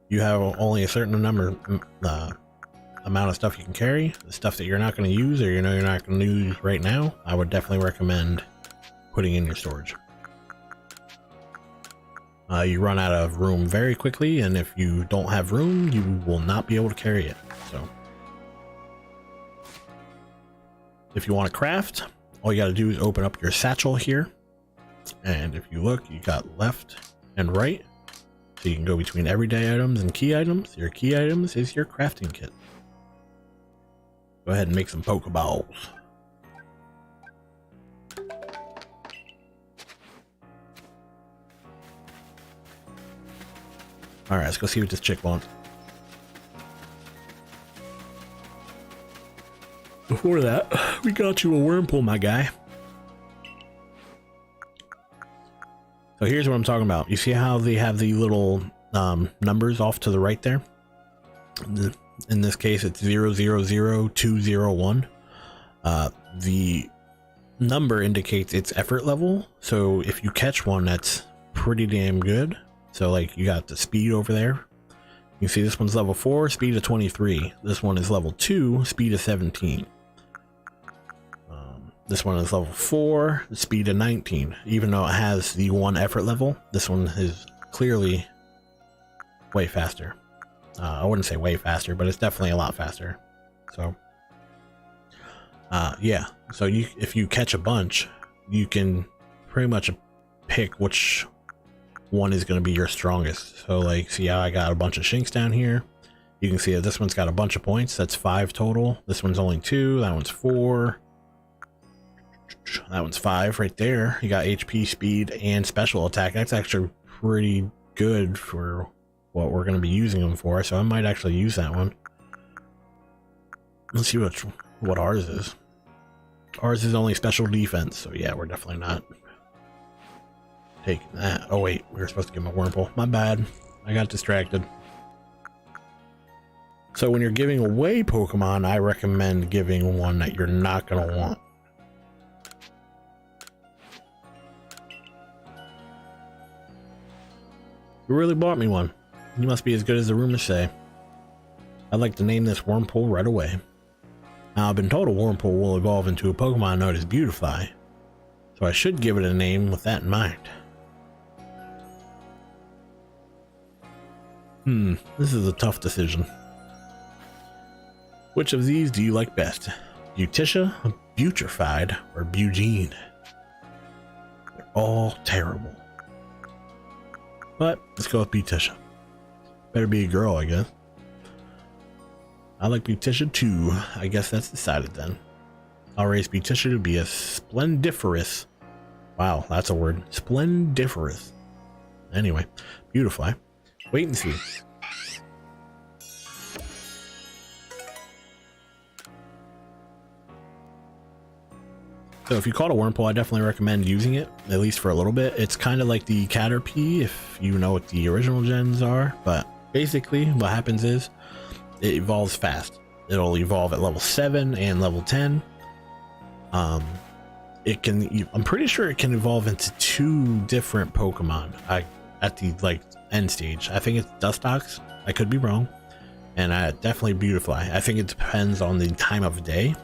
You have only a certain amount of stuff you can carry. The stuff that you're not going to use, or you know you're not going to use right now, I would definitely recommend putting in your storage. You run out of room very quickly, and if you don't have room, you will not be able to carry it. So, if you want to craft, all you got to do is open up your satchel here, and if you look, you got left and right, so you can go between everyday items and key items. Your key items is your crafting kit. Go ahead and make some Pokeballs. Alright, let's go see what this chick wants. Before that, we got you a Wurmple, my guy. So here's what I'm talking about. You see how they have the little numbers off to the right there? In this case, it's 000201. The number indicates its effort level. So if you catch one, that's pretty damn good. So like you got the speed over there. You see this one's level 4, speed of 23. This one is level 2, speed of 17. This one is level 4, the speed of 19. Even though it has the 1 effort level, this one is clearly way faster. I wouldn't say way faster, but it's definitely a lot faster. So, yeah. So if you catch a bunch, you can pretty much pick which one is going to be your strongest. So like, see how I got a bunch of Shinx down here? You can see that this one's got a bunch of points. That's 5 total. This one's only 2. That one's 4. That one's 5 right there. You got HP, speed, and special attack. That's actually pretty good for what we're going to be using them for. So I might actually use that one. Let's see what ours is. Ours is only special defense. So yeah, we're definitely not taking that. Oh wait, we were supposed to give him a Wurmple. My bad. I got distracted. So when you're giving away Pokemon, I recommend giving one that you're not going to want. You really bought me one. You must be as good as the rumors say. I'd like to name this Wurmple right away. Now, I've been told a Wurmple will evolve into a Pokemon known as Beautifly, so I should give it a name with that in mind. This is a tough decision. Which of these do you like best? Beauticia, Butrified, or Bugene? They're all terrible. But let's go with Beauticia. Better be a girl, I guess. I like Beauticia too. I guess that's decided then. I'll raise Beauticia to be a Splendiferous. Wow, that's a word. Splendiferous. Anyway, Beautifly. Wait and see. So if you caught a Wurmple, I definitely recommend using it, at least for a little bit. It's kind of like the Caterpie, if you know what the original gens are, but basically what happens is it evolves fast. It'll evolve at level 7 and level 10. It can, I'm pretty sure it can evolve into 2 different Pokemon at the like end stage. I think it's Dustox. I could be wrong. And definitely Beautifly. I think it depends on the time of day.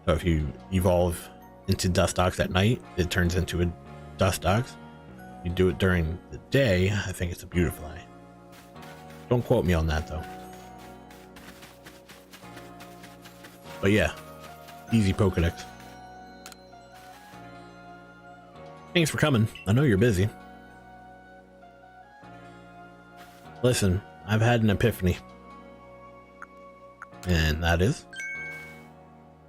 So if you evolve into Dustox at night, it turns into a Dustox. You do it during the day, I think it's a Beautifly. Don't quote me on that though. But yeah, easy Pokedex. Thanks for coming. I know you're busy. Listen, I've had an epiphany. And that is...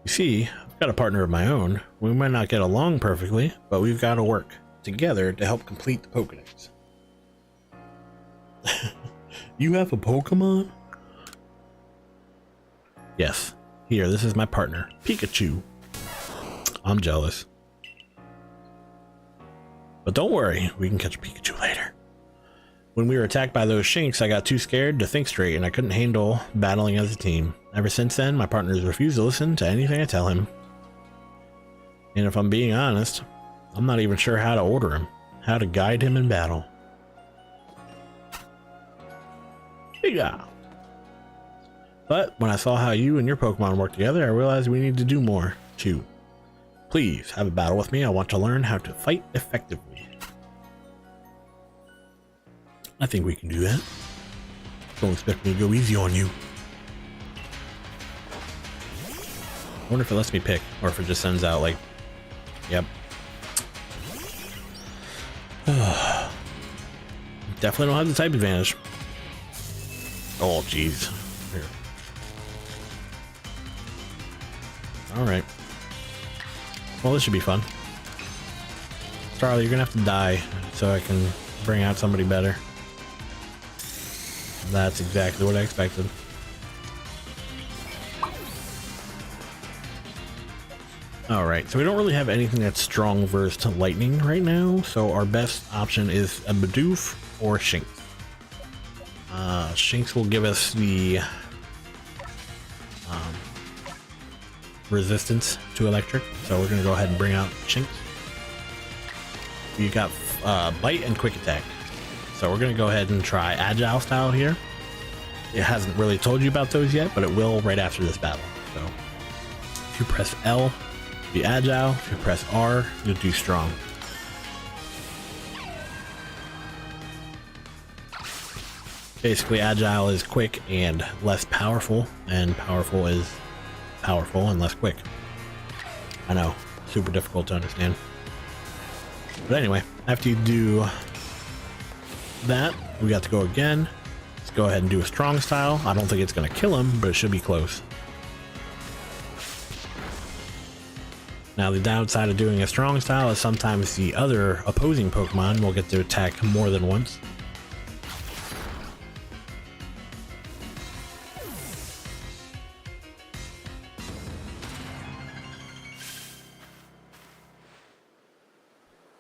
You see, I've got a partner of my own. We might not get along perfectly, but we've got to work together to help complete the Pokedex. You have a Pokemon? Yes. Here, this is my partner, Pichu. I'm jealous. But don't worry, we can catch Pikachu later. When we were attacked by those Shinx, I got too scared to think straight and I couldn't handle battling as a team. Ever since then, my partners refuse to listen to anything I tell him. And if I'm being honest, I'm not even sure how to order him, how to guide him in battle. Yeah. But when I saw how you and your Pokemon work together, I realized we need to do more, too. Please, have a battle with me. I want to learn how to fight effectively. I think we can do that. Don't expect me to go easy on you. I wonder if it lets me pick, or if it just sends out like, yep. Definitely don't have the type advantage. Oh, jeez. Here. Alright. Well, this should be fun. Charlie, you're gonna have to die so I can bring out somebody better. That's exactly what I expected. Alright, so we don't really have anything that's strong versus lightning right now, so our best option is a Bidoof or Shinx. Shinx will give us the resistance to electric, so we're going to go ahead and bring out Shinx. You got Bite and Quick Attack, so we're going to go ahead and try Agile style here. It hasn't really told you about those yet, but it will right after this battle. So if you press L, be Agile. If you press R, you'll do Strong. Basically, Agile is quick and less powerful, and powerful is powerful and less quick. I know, super difficult to understand. But anyway, after you do that, we got to go again. Let's go ahead and do a Strong style. I don't think it's going to kill him, but it should be close. Now, the downside of doing a Strong style is sometimes the other opposing Pokemon will get to attack more than once.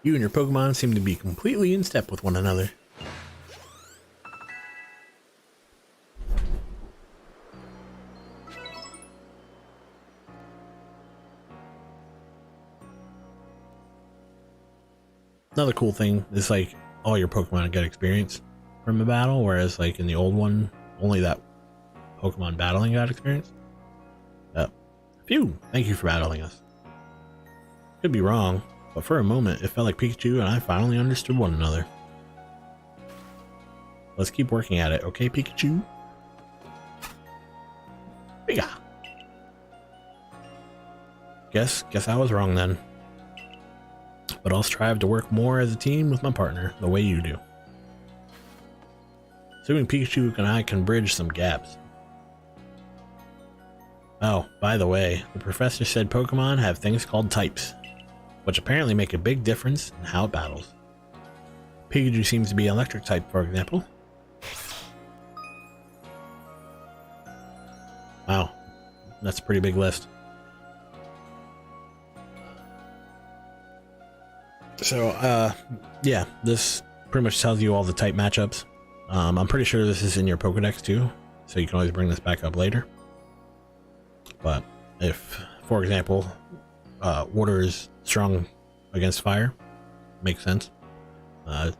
You and your Pokemon seem to be completely in step with one another. Another cool thing is like all your Pokemon get experience from a battle, whereas like in the old one, only that Pokemon battling got experience. Phew, thank you for battling us. Could be wrong, but for a moment, it felt like Pikachu and I finally understood one another. Let's keep working at it, okay, Pikachu? Yeah. Guess I was wrong then. But I'll strive to work more as a team with my partner, the way you do. Assuming Pikachu and I can bridge some gaps. Oh, by the way, the professor said Pokemon have things called types, which apparently make a big difference in how it battles. Pikachu seems to be electric type, for example. Wow, that's a pretty big list. So, yeah, this pretty much tells you all the type matchups. I'm pretty sure this is in your Pokedex too, so you can always bring this back up later. But if, for example, water is strong against fire, makes sense,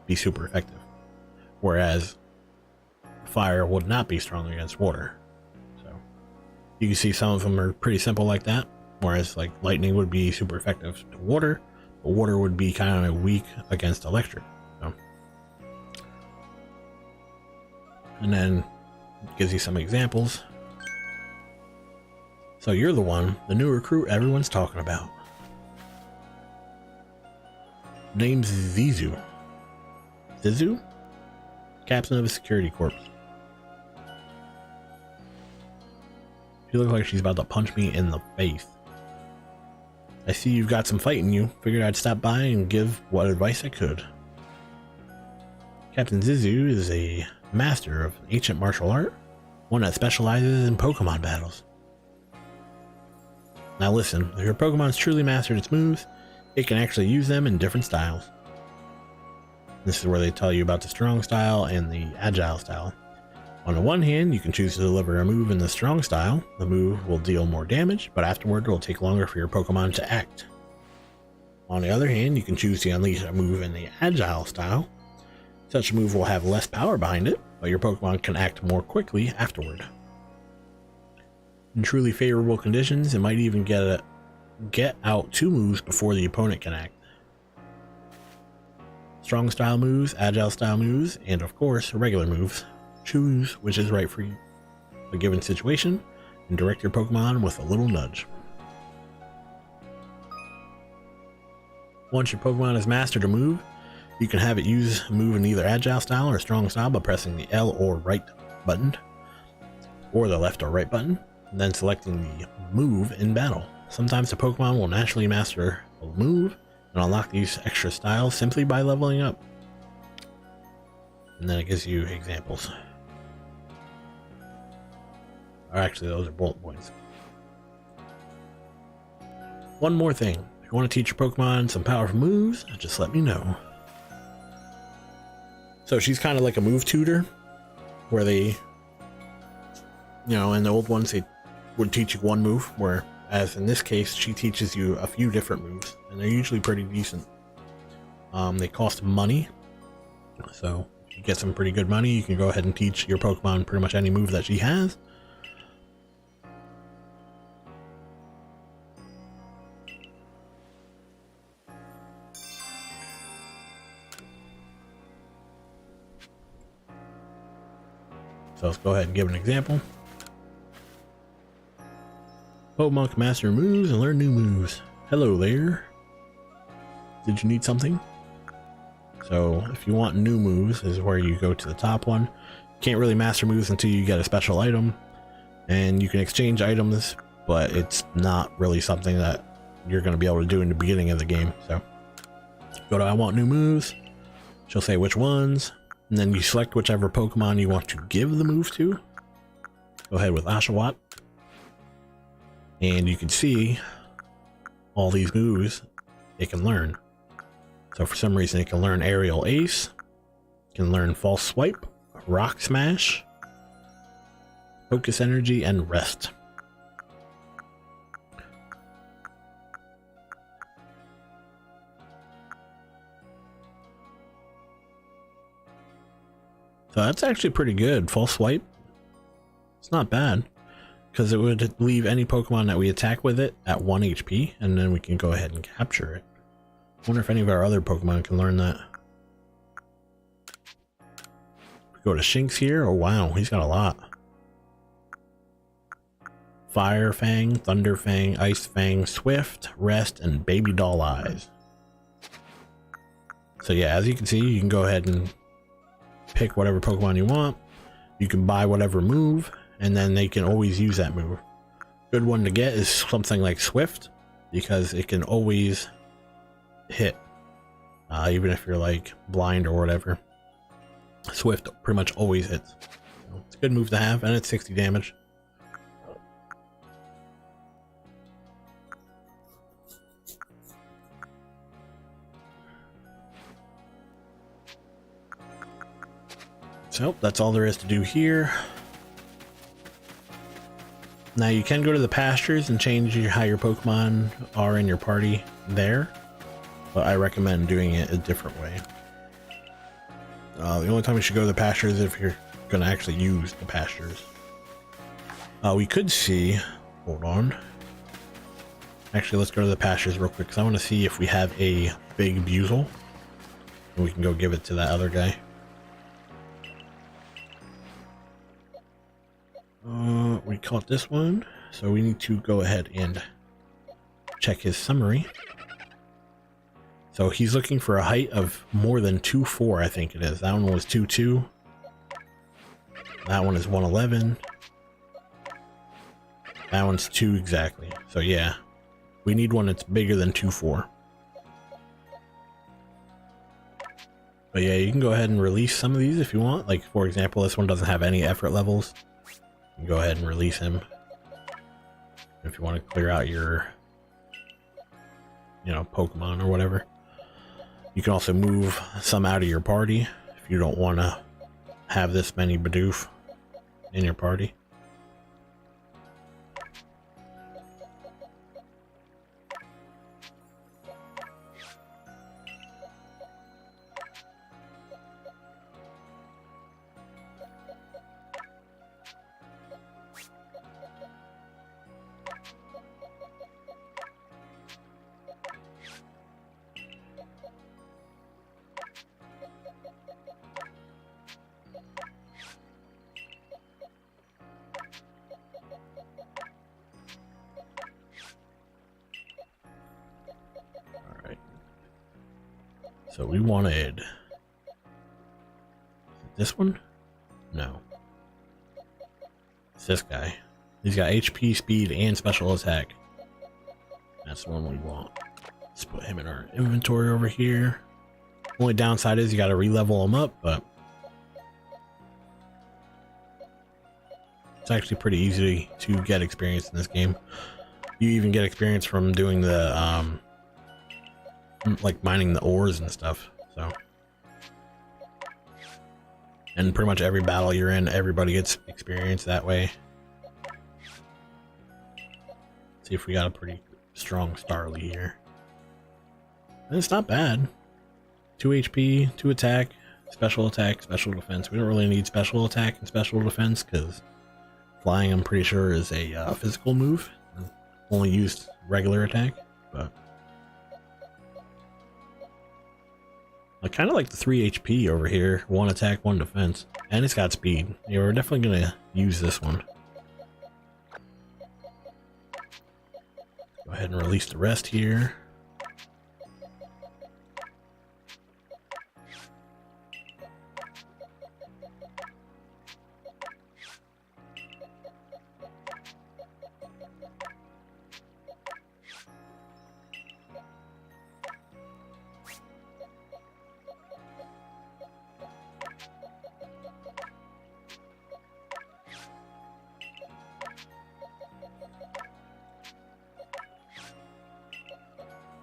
be super effective. Whereas fire would not be strong against water. So you can see some of them are pretty simple like that, whereas like lightning would be super effective to water, but water would be kind of weak against electric. So. And then it gives you some examples. So you're the one, the new recruit everyone's talking about. Name's Zizu. Zizu? Captain of a security corps. She looks like she's about to punch me in the face. I see you've got some fight in you. Figured I'd stop by and give what advice I could. Captain Zizu is a master of ancient martial art, one that specializes in Pokemon battles. Now listen, if your Pokemon's truly mastered its moves, it can actually use them in different styles. This is where they tell you about the strong style and the agile style. On the one hand, you can choose to deliver a move in the strong style. The move will deal more damage, but afterward it will take longer for your Pokemon to act. On the other hand, you can choose to unleash a move in the agile style. Such a move will have less power behind it, but your Pokemon can act more quickly afterward. In truly favorable conditions, it might even get out 2 moves before the opponent can act. Strong style moves, agile style moves, and of course, regular moves. Choose which is right for you, a given situation, and direct your Pokemon with a little nudge. Once your Pokemon has mastered a move, you can have it use a move in either agile style or strong style by pressing the L or right button, or the left or right button, and then selecting the move in battle. Sometimes the Pokemon will naturally master a move and unlock these extra styles simply by leveling up. And then it gives you examples. Or actually, those are bullet points. One more thing. If you want to teach your Pokemon some powerful moves, just let me know. So she's kind of like a move tutor, where they, you know, in the old ones, they would teach you one move, whereas in this case, she teaches you a few different moves, and they're usually pretty decent. They cost money, so if you get some pretty good money, you can go ahead and teach your Pokemon pretty much any move that she has. So let's go ahead and give an example. Pokemon can master moves and learn new moves. Hello there. Did you need something? So if you want new moves, this is where you go to the top one. You can't really master moves until you get a special item. And you can exchange items, but it's not really something that you're going to be able to do in the beginning of the game. So go to I want new moves. She'll say which ones. And then you select whichever Pokemon you want to give the move to. Go ahead with Oshawott. And you can see all these moves it can learn. So for some reason it can learn Aerial Ace, it can learn False Swipe, Rock Smash, Focus Energy, and Rest. So that's actually pretty good. False Swipe. It's not bad, because it would leave any Pokemon that we attack with it at 1 HP, and then we can go ahead and capture it. I wonder if any of our other Pokemon can learn that. We go to Shinx here. Oh wow, he's got a lot. Fire Fang, Thunder Fang, Ice Fang, Swift, Rest, and Baby Doll Eyes. So yeah, as you can see, you can go ahead and pick whatever Pokemon you want. You can buy whatever move, and then they can always use that move. Good one to get is something like Swift, because it can always hit, even if you're like blind or whatever. Swift pretty much always hits. So it's a good move to have, and it's 60 damage. So that's all there is to do here. Now you can go to the pastures and change how your Pokemon are in your party there, but I recommend doing it a different way. The only time you should go to the pastures is if you're going to actually use the pastures. We could see, hold on. Actually, let's go to the pastures real quick, because I want to see if we have a big Buzzle, and we can go give it to that other guy. We caught this one, so we need to go ahead and check his summary. So he's looking for a height of more than 2'4", I think it is. That one was 2'2", That one is 111. That one's 2 exactly. So yeah, we need one that's bigger than 2-4. But yeah, you can go ahead and release some of these if you want. Like, for example, this one doesn't have any effort levels. You can go ahead and release him. If you want to clear out your, you know, Pokemon or whatever. You can also move some out of your party if you don't want to have this many Bidoof in your party. So we wanted this one? No. It's this guy. He's got HP, speed, and special attack. That's the one we want. Let's put him in our inventory over here. Only downside is you gotta re-level him up, but it's actually pretty easy to get experience in this game. You even get experience from doing the like mining the ores and stuff. So, and pretty much every battle you're in, everybody gets experience that way. See if we got a pretty strong Starly here. And it's not bad. 2 HP, 2 attack, special defense. We don't really need special attack and special defense because flying, I'm pretty sure, is a physical move. Only used regular attack, but I kind of like the 3 HP over here. 1 attack, 1 defense. And it's got speed. Yeah, we're definitely going to use this one. Go ahead and release the rest here.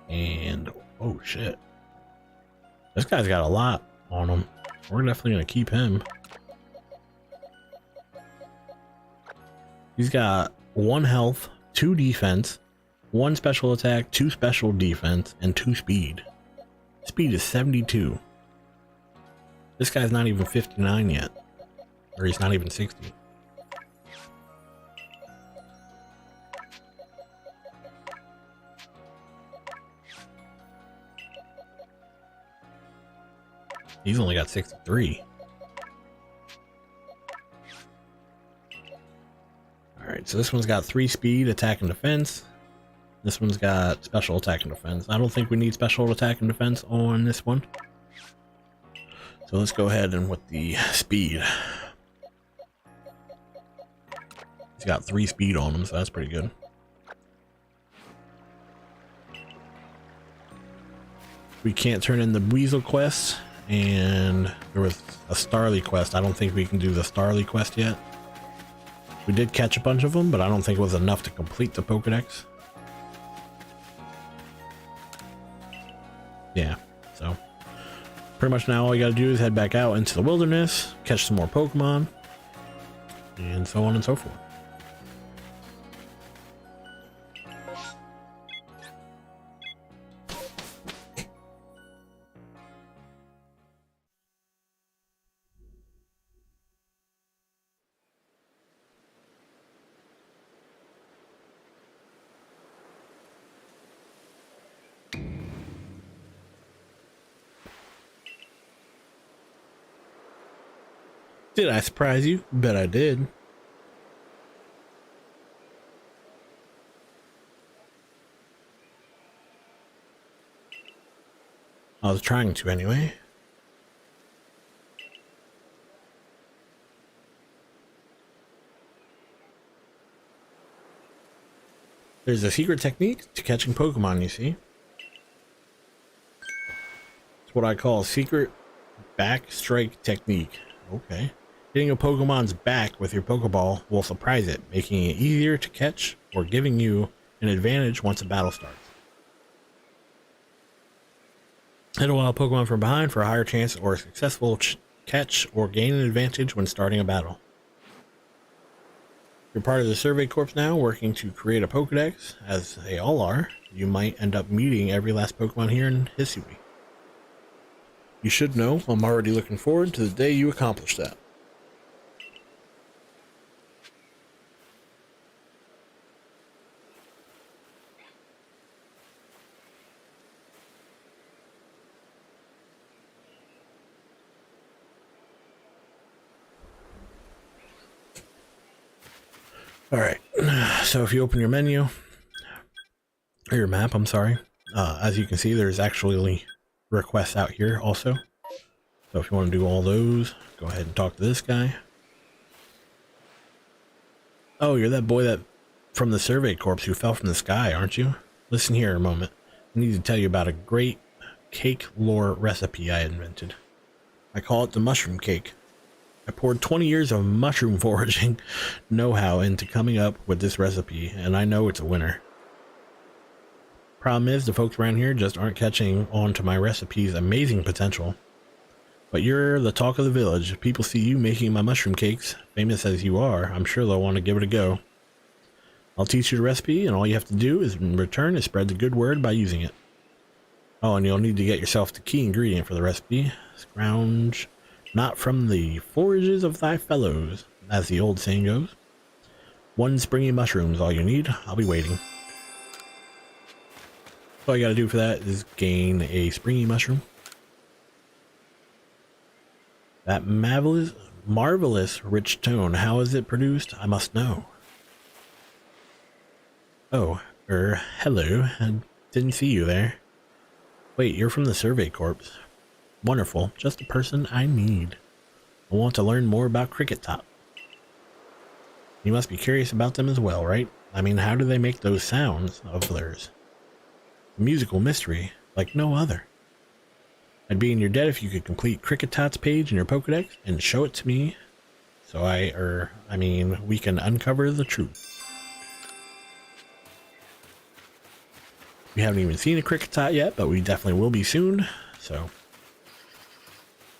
And oh shit, this guy's got a lot on him. We're definitely gonna keep him. He's got 1 health, 2 defense, 1 special attack, 2 special defense, and 2 speed. Speed is 72. This guy's not even 59 yet, or he's not even 60. He's only got 63. Alright, so this one's got 3 speed, attack, and defense. This one's got special attack and defense. I don't think we need special attack and defense on this one. So let's go ahead and with the speed. He's got 3 speed on him, so that's pretty good. We can't turn in the Weasel quest. And there was a Starly quest. I don't think we can do the Starly quest yet. We did catch a bunch of them, but I don't think it was enough to complete the Pokedex. Yeah, so pretty much now all you gotta do is head back out into the wilderness, catch some more Pokemon, and so on and so forth. Did I surprise you? Bet I did. I was trying to anyway. There's a secret technique to catching Pokemon, you see. It's what I call a secret back strike technique. Okay. Hitting a Pokemon's back with your Pokeball will surprise it, making it easier to catch or giving you an advantage once a battle starts. Hit a wild Pokemon from behind for a higher chance or a successful catch or gain an advantage when starting a battle. You're part of the Survey Corps now, working to create a Pokedex, as they all are. You might end up meeting every last Pokemon here in Hisui. You should know, I'm already looking forward to the day you accomplish that. Alright, so if you open your menu, or your map, I'm sorry, as you can see, there's actually requests out here also. So if you want to do all those, go ahead and talk to this guy. Oh, you're that boy that from the Survey Corps who fell from the sky, aren't you? Listen here a moment. I need to tell you about a great cake lore recipe I invented. I call it the mushroom cake. I poured 20 years of mushroom foraging know-how into coming up with this recipe, and I know it's a winner. Problem is, the folks around here just aren't catching on to my recipe's amazing potential. But you're the talk of the village. If people see you making my mushroom cakes, famous as you are, I'm sure they'll want to give it a go. I'll teach you the recipe, and all you have to do is in return is spread the good word by using it. Oh, and you'll need to get yourself the key ingredient for the recipe. Scrounge not from the forages of thy fellows, as the old saying goes. 1 springy mushroom's all you need. I'll be waiting. All you gotta do for that is gain a springy mushroom. That marvelous rich tone, how is it produced? I must know. Oh, hello. I didn't see you there. Wait, you're from the Survey Corps. Wonderful, just the person I need. I want to learn more about Cricket Top. You must be curious about them as well, right? I mean, how do they make those sounds of theirs? A musical mystery like no other. I'd be in your debt if you could complete Cricket Top's page in your Pokedex and show it to me, so we can uncover the truth. We haven't even seen a Cricket Top yet, but we definitely will be soon, so...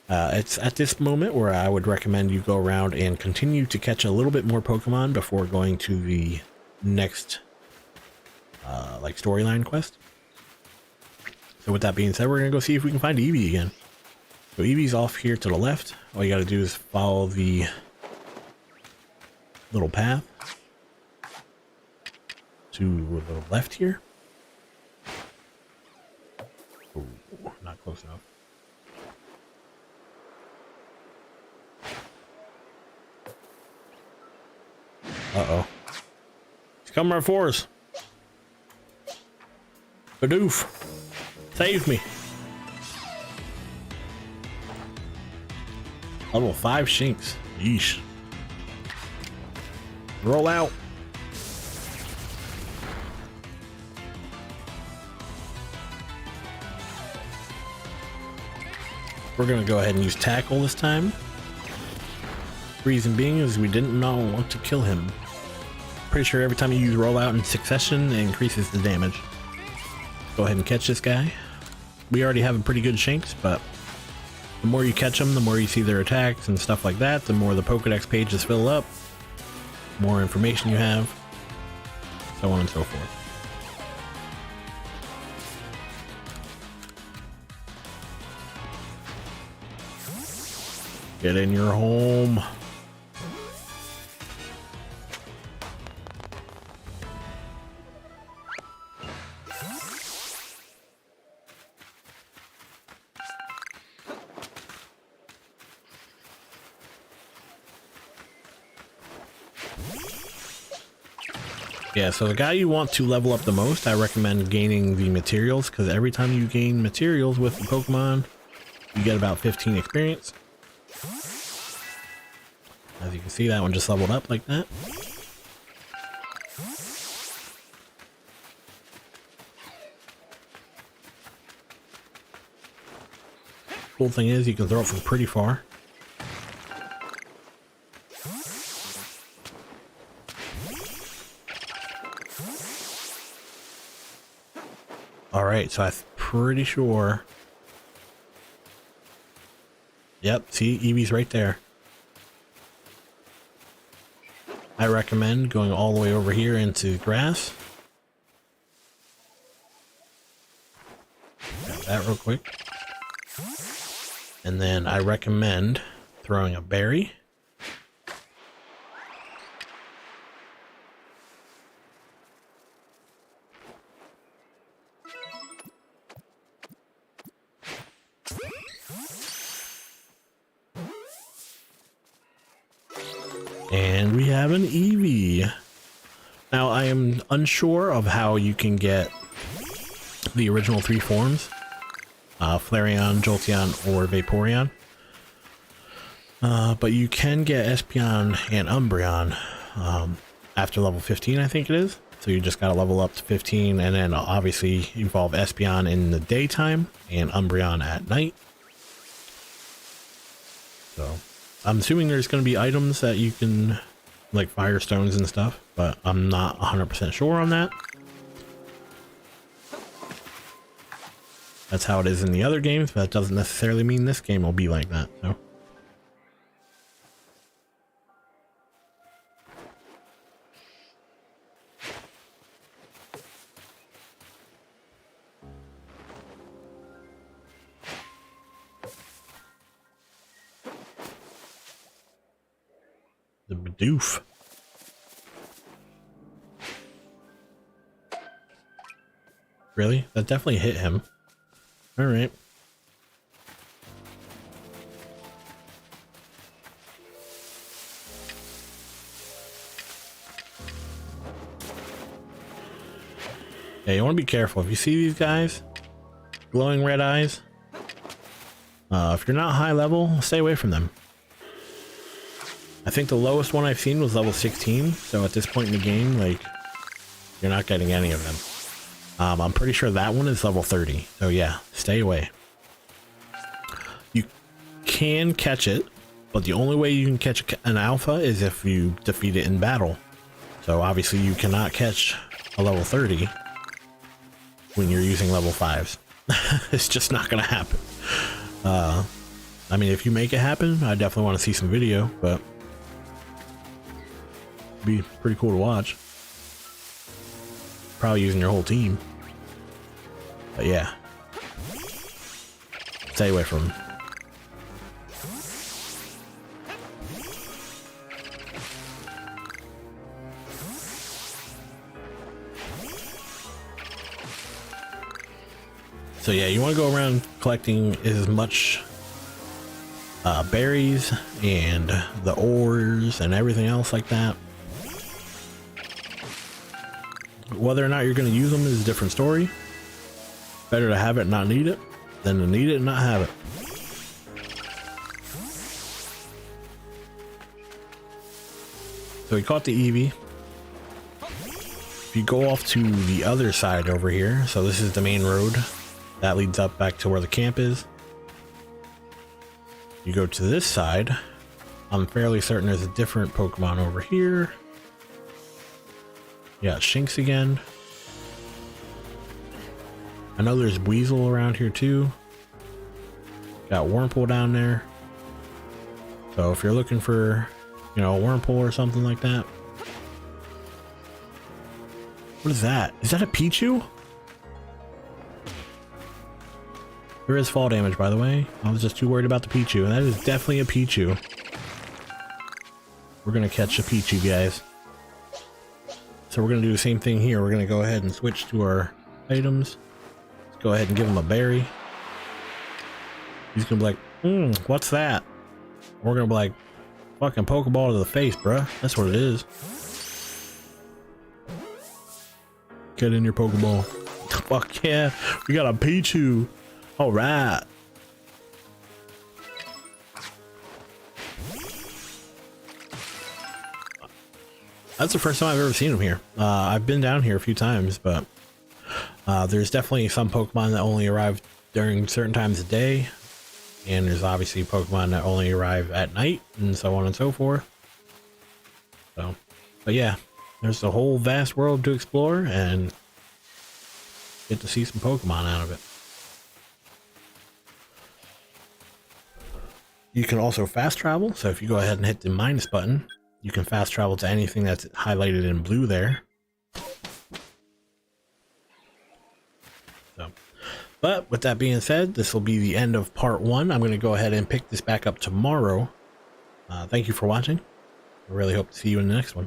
it's at this moment where I would recommend you go around and continue to catch a little bit more Pokemon before going to the next storyline quest. So with that being said, we're gonna go see if we can find Eevee again. So Eevee's off here to the left. All you gotta do is follow the little path to the left here. Oh, not close enough. Uh-oh. He's coming right for us. Bidoof. Save me. Level 5 Shinx. Yeesh. Roll out. We're going to go ahead and use Tackle this time. Reason being is we didn't want to kill him. Pretty sure every time you use rollout in succession, it increases the damage. Go ahead and catch this guy. We already have a pretty good Shinx, but the more you catch them, the more you see their attacks and stuff like that, the more the Pokedex pages fill up, more information you have, so on and so forth. Get in your home. Yeah, so the guy you want to level up the most, I recommend gaining the materials, because every time you gain materials with the Pokemon, you get about 15 experience. As you can see, that one just leveled up like that. Cool thing is you can throw it from pretty far. Alright, so I'm pretty sure. Yep, see, Eevee's right there. I recommend going all the way over here into grass. Grab that real quick. And then I recommend throwing a berry. And we have an Eevee. Now I am unsure of how you can get the original 3 forms. Flareon, Jolteon, or Vaporeon. But you can get Espeon and Umbreon after level 15, I think it is. So you just gotta level up to 15 and then obviously evolve Espeon in the daytime and Umbreon at night. So I'm assuming there's going to be items that you can, like Firestones and stuff, but I'm not 100% sure on that. That's how it is in the other games, but that doesn't necessarily mean this game will be like that, so. The Bidoof. Really? That definitely hit him. Alright. Yeah, you want to be careful. If you see these guys, glowing red eyes, if you're not high level, stay away from them. I think the lowest one I've seen was level 16, so at this point in the game, like, you're not getting any of them. I'm pretty sure that one is level 30, so yeah, stay away. You can catch it, but the only way you can catch an alpha is if you defeat it in battle. So obviously you cannot catch a level 30 when you're using level 5s. It's just not gonna happen. I mean, if you make it happen, I definitely want to see some video, but be pretty cool to watch. Probably using your whole team. But yeah. Stay away from them. So yeah, you want to go around collecting as much berries and the ores and everything else like that. Whether or not you're going to use them is a different story. Better to have it and not need it than to need it and not have it. So we caught the Eevee. If you go off to the other side over here, so this is the main road that leads up back to where the camp is. You go to this side, I'm fairly certain there's a different Pokemon over here. Yeah, Shinx again. I know there's Weasel around here too. Got Wurmple down there. So if you're looking for, you know, a Wurmple or something like that. What is that? Is that a Pichu? There is fall damage, by the way. I was just too worried about the Pichu. That is definitely a Pichu. We're gonna catch a Pichu, guys. So we're gonna do the same thing here. We're gonna go ahead and switch to our items. Let's go ahead and give him a berry. He's gonna be like, what's that? We're gonna be like, fucking Pokeball to the face, bruh. That's what it is. Get in your Pokeball. Fuck yeah, we got a Pichu. All right. That's the first time I've ever seen him here. I've been down here a few times, but there's definitely some Pokemon that only arrive during certain times of day. And there's obviously Pokemon that only arrive at night and so on and so forth. So, but yeah, there's a whole vast world to explore and get to see some Pokemon out of it. You can also fast travel. So if you go ahead and hit the minus button, you can fast travel to anything that's highlighted in blue there. So, but with that being said, this will be the end of part 1. I'm going to go ahead and pick this back up tomorrow. Thank you for watching. I really hope to see you in the next one.